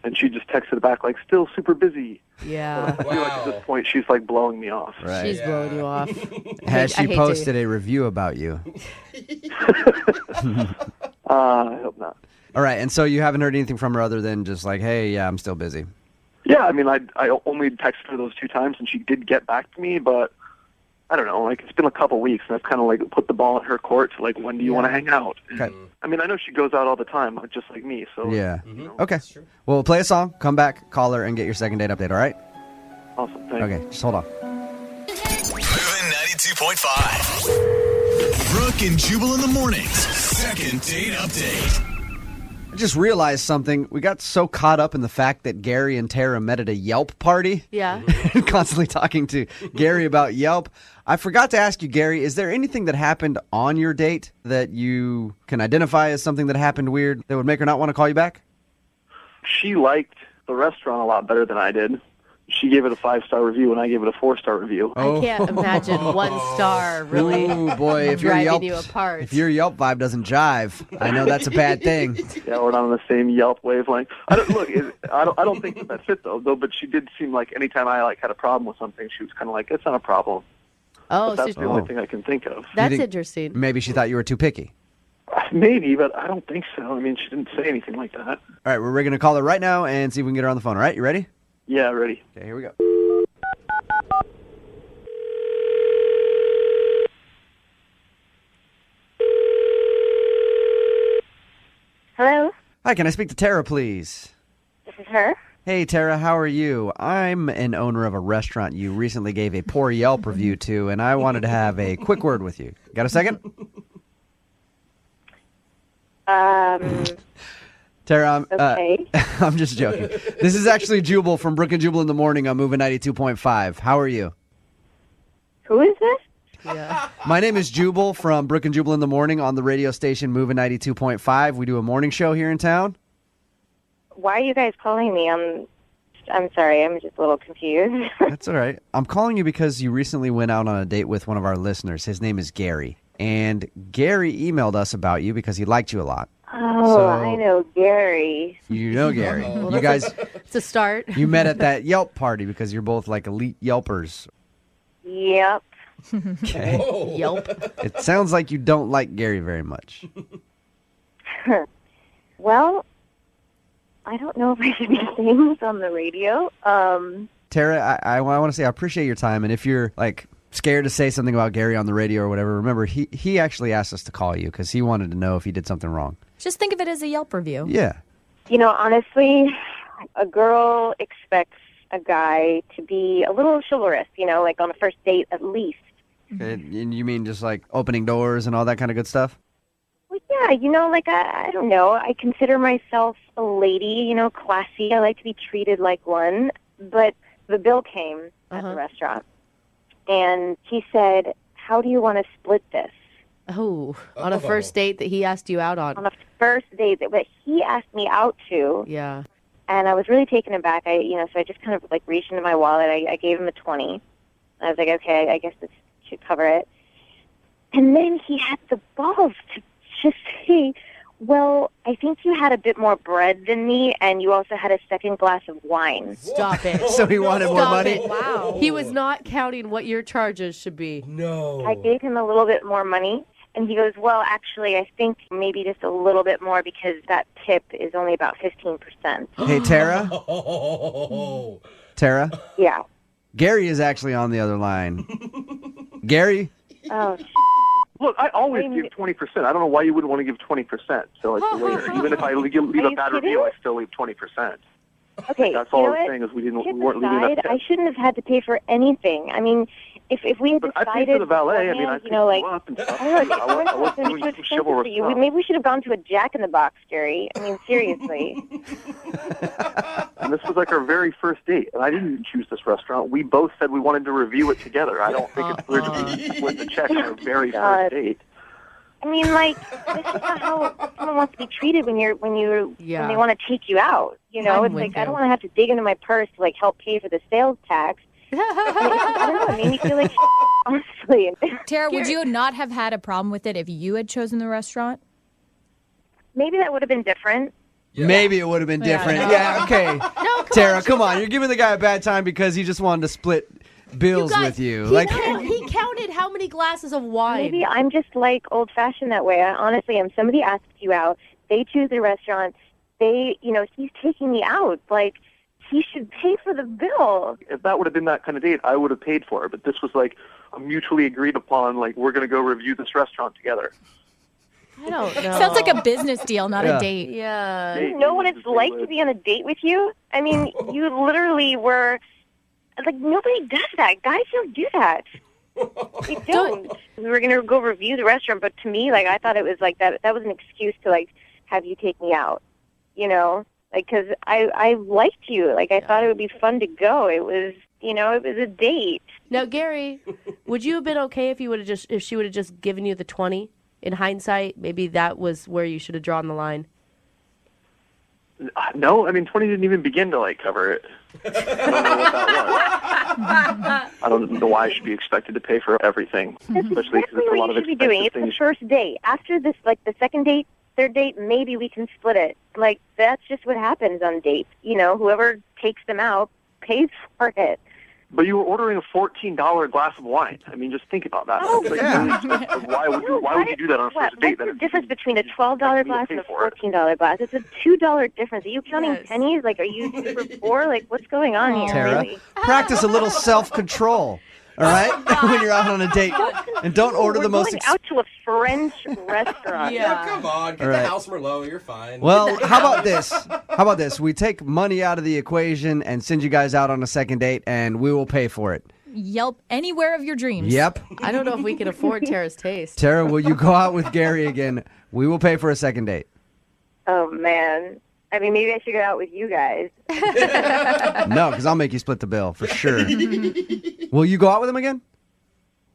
And she just texted back, still super busy. Yeah. I feel at this point, she's blowing me off. Right. She's blowing you off. Has I she hate posted a review about you? I hope not. All right, and so you haven't heard anything from her other than just hey, yeah, I'm still busy. Yeah, I mean, I only texted her those 2 times, and she did get back to me, but I don't know, it's been a couple weeks, and I've kind of put the ball in her court to when do you want to hang out? Okay. I mean, I know she goes out all the time, just like me, so. Yeah. Okay. Well, play a song, come back, call her, and get your second date update, all right? Awesome, thanks. Okay, just hold on. Moving 92.5. Brooke and Jubal in the mornings. Second date update. I just realized something. We got so caught up in the fact that Gary and Tara met at a Yelp party. Yeah. Constantly talking to Gary about Yelp. I forgot to ask you, Gary, is there anything that happened on your date that you can identify as something that happened weird that would make her not want to call you back? She liked the restaurant a lot better than I did. She gave it a 5-star review, and I gave it a 4-star review. I can't imagine 1 star really driving you apart. If your Yelp vibe doesn't jive, I know that's a bad thing. Yeah, we're not on the same Yelp wavelength. I don't think that's it though. But she did seem like anytime I had a problem with something, she was kind of it's not a problem. Oh, but that's the only thing I can think of. That's interesting. Maybe she thought you were too picky. Maybe, but I don't think so. I mean, she didn't say anything like that. All right, we're going to call her right now and see if we can get her on the phone. All right, you ready? Yeah, ready. Okay, here we go. Hello, Hi, can I speak to Tara, please? this is her. Hey, Tara, how are you? I'm an owner of a restaurant you recently gave a poor Yelp review to, and I wanted to have a quick word with you. Got a second? Tara, Okay. I'm just joking. This is actually Jubal from Brooke and Jubal in the Morning on Moving 92.5. How are you? Who is this? Yeah. My name is Jubal from Brooke and Jubal in the Morning on the radio station Moving 92.5. We do a morning show here in town. Why are you guys calling me? I'm sorry. I'm just a little confused. That's all right. I'm calling you because you recently went out on a date with one of our listeners. His name is Gary. And Gary emailed us about you because he liked you a lot. Oh, I know Gary. You know Gary. You guys, It's a start. you met at that Yelp party because you're both like elite Yelpers. Yep. Okay. Yelp. It sounds like you don't like Gary very much. Well, I don't know if I should be saying this on the radio. Tara, I want to say I appreciate your time. And if you're like scared to say something about Gary on the radio or whatever, remember, he actually asked us to call you because he wanted to know if he did something wrong. Just think of it as a Yelp review. Yeah. You know, honestly, a girl expects a guy to be a little chivalrous, you know, like on a first date at least. Okay, and you mean just like opening doors and all that kind of good stuff? Well, yeah, you know, like, I don't know. I consider myself a lady, you know, classy. I like to be treated like one. But the bill came at the restaurant, and he said, how do you want to split this? Oh, on a first date that he asked you out on. On a first date that he asked me out to. Yeah. And I was really taken aback. So I just kind of like reached into my wallet. I gave him a 20. I was like, okay, I guess this should cover it. And then he had the balls to just say, well, I think you had a bit more bread than me, and you also had a second glass of wine. Stop it. So he wanted more money? It. Wow. He was not counting what your charges should be. No. I gave him a little bit more money, and he goes, well, actually, I think maybe just a little bit more because that tip is only about 15%. Hey, Tara? Tara? Yeah. Gary is actually on the other line. Gary? Oh, Look, I always give 20%. I don't know why you wouldn't want to give 20%. So it's later. Even if I leave a bad review, I still leave 20%. okay. That's all you I know was what? saying is we Tip weren't leaving that aside, tip. I shouldn't have had to pay for anything. I mean, if we had But decided I paid for the valet. I mean, I beforehand, you know, like, picked you up and stuff. I don't know, I wasn't it's doing too some expensive chivalrous for you. stuff. Maybe we should have gone to a Jack in the Box, Gary. I mean, seriously. And this was like our very first date, and I didn't choose this restaurant. We both said we wanted to review it together. I don't think it's weird to split the check on our very first date. I mean, like, this is not how someone wants to be treated when they want to take you out. You know, I'm it's with like you. I don't want to have to dig into my purse to like help pay for the sales tax. I don't know. It made me feel like honestly. Tara, would you not have had a problem with it if you had chosen the restaurant? Maybe that would have been different. Maybe it would have been different. Yeah, okay. Tara, come on. You're giving the guy a bad time because he just wanted to split bills with you. He counted how many glasses of wine. Maybe I'm just like old-fashioned that way. I honestly am. Somebody asks you out. They choose the restaurant. He's taking me out. Like, he should pay for the bill. If that would have been that kind of date, I would have paid for it. But this was like a mutually agreed upon, like, we're going to go review this restaurant together. I don't know. Sounds like a business deal, not a date. Yeah. You know what it's like to be on a date with you? I mean, you literally were, like, nobody does that. Guys don't do that. They don't. We were going to go review the restaurant, but to me, like, I thought it was like that was an excuse to, like, have you take me out, you know? Like, because I liked you. Like, I thought it would be fun to go. It was, it was a date. Now, Gary, would you have been okay if she would have just given you the 20? In hindsight, maybe that was where you should have drawn the line. No, I mean, 20 didn't even begin to, like, cover it. I don't know what that was. I don't know why I should be expected to pay for everything, especially because Exactly it's a what lot you of should be doing. expensive It's things. the first date. After this, like, the second date, third date, maybe we can split it. Like, that's just what happens on dates. Whoever takes them out pays for it. But you were ordering a $14 glass of wine. I mean, just think about that. Oh, It's like yeah. really expensive. Why would you do that on a first date? What's the difference between a $12 glass and a $14 glass? It's a $2 difference. Are you counting pennies? Like, are you super poor? Like, what's going on here? Tara, Really? practice a little self-control. all right? When you're out on a date. And don't order the most going out to a French restaurant. Yeah, come on. Get All the right. house Merlot. You're fine. Well, how about this? How about this? We take money out of the equation and send you guys out on a second date, and we will pay for it. Yelp anywhere of your dreams. Yep. I don't know if we can afford Tara's taste. Tara, will you go out with Gary again? We will pay for a second date. Oh, man. I mean, maybe I should go out with you guys. No, because I'll make you split the bill for sure. Will you go out with him again?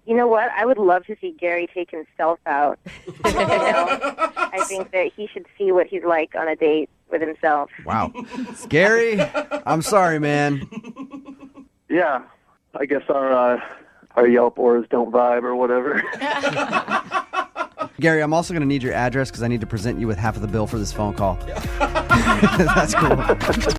You know what? I would love to see Gary take himself out. You know? I think that he should see what he's like on a date with himself. Wow. Gary, I'm sorry, man. Yeah, I guess our Yelp ors don't vibe or whatever. Gary, I'm also going to need your address because I need to present you with half of the bill for this phone call. That's cool.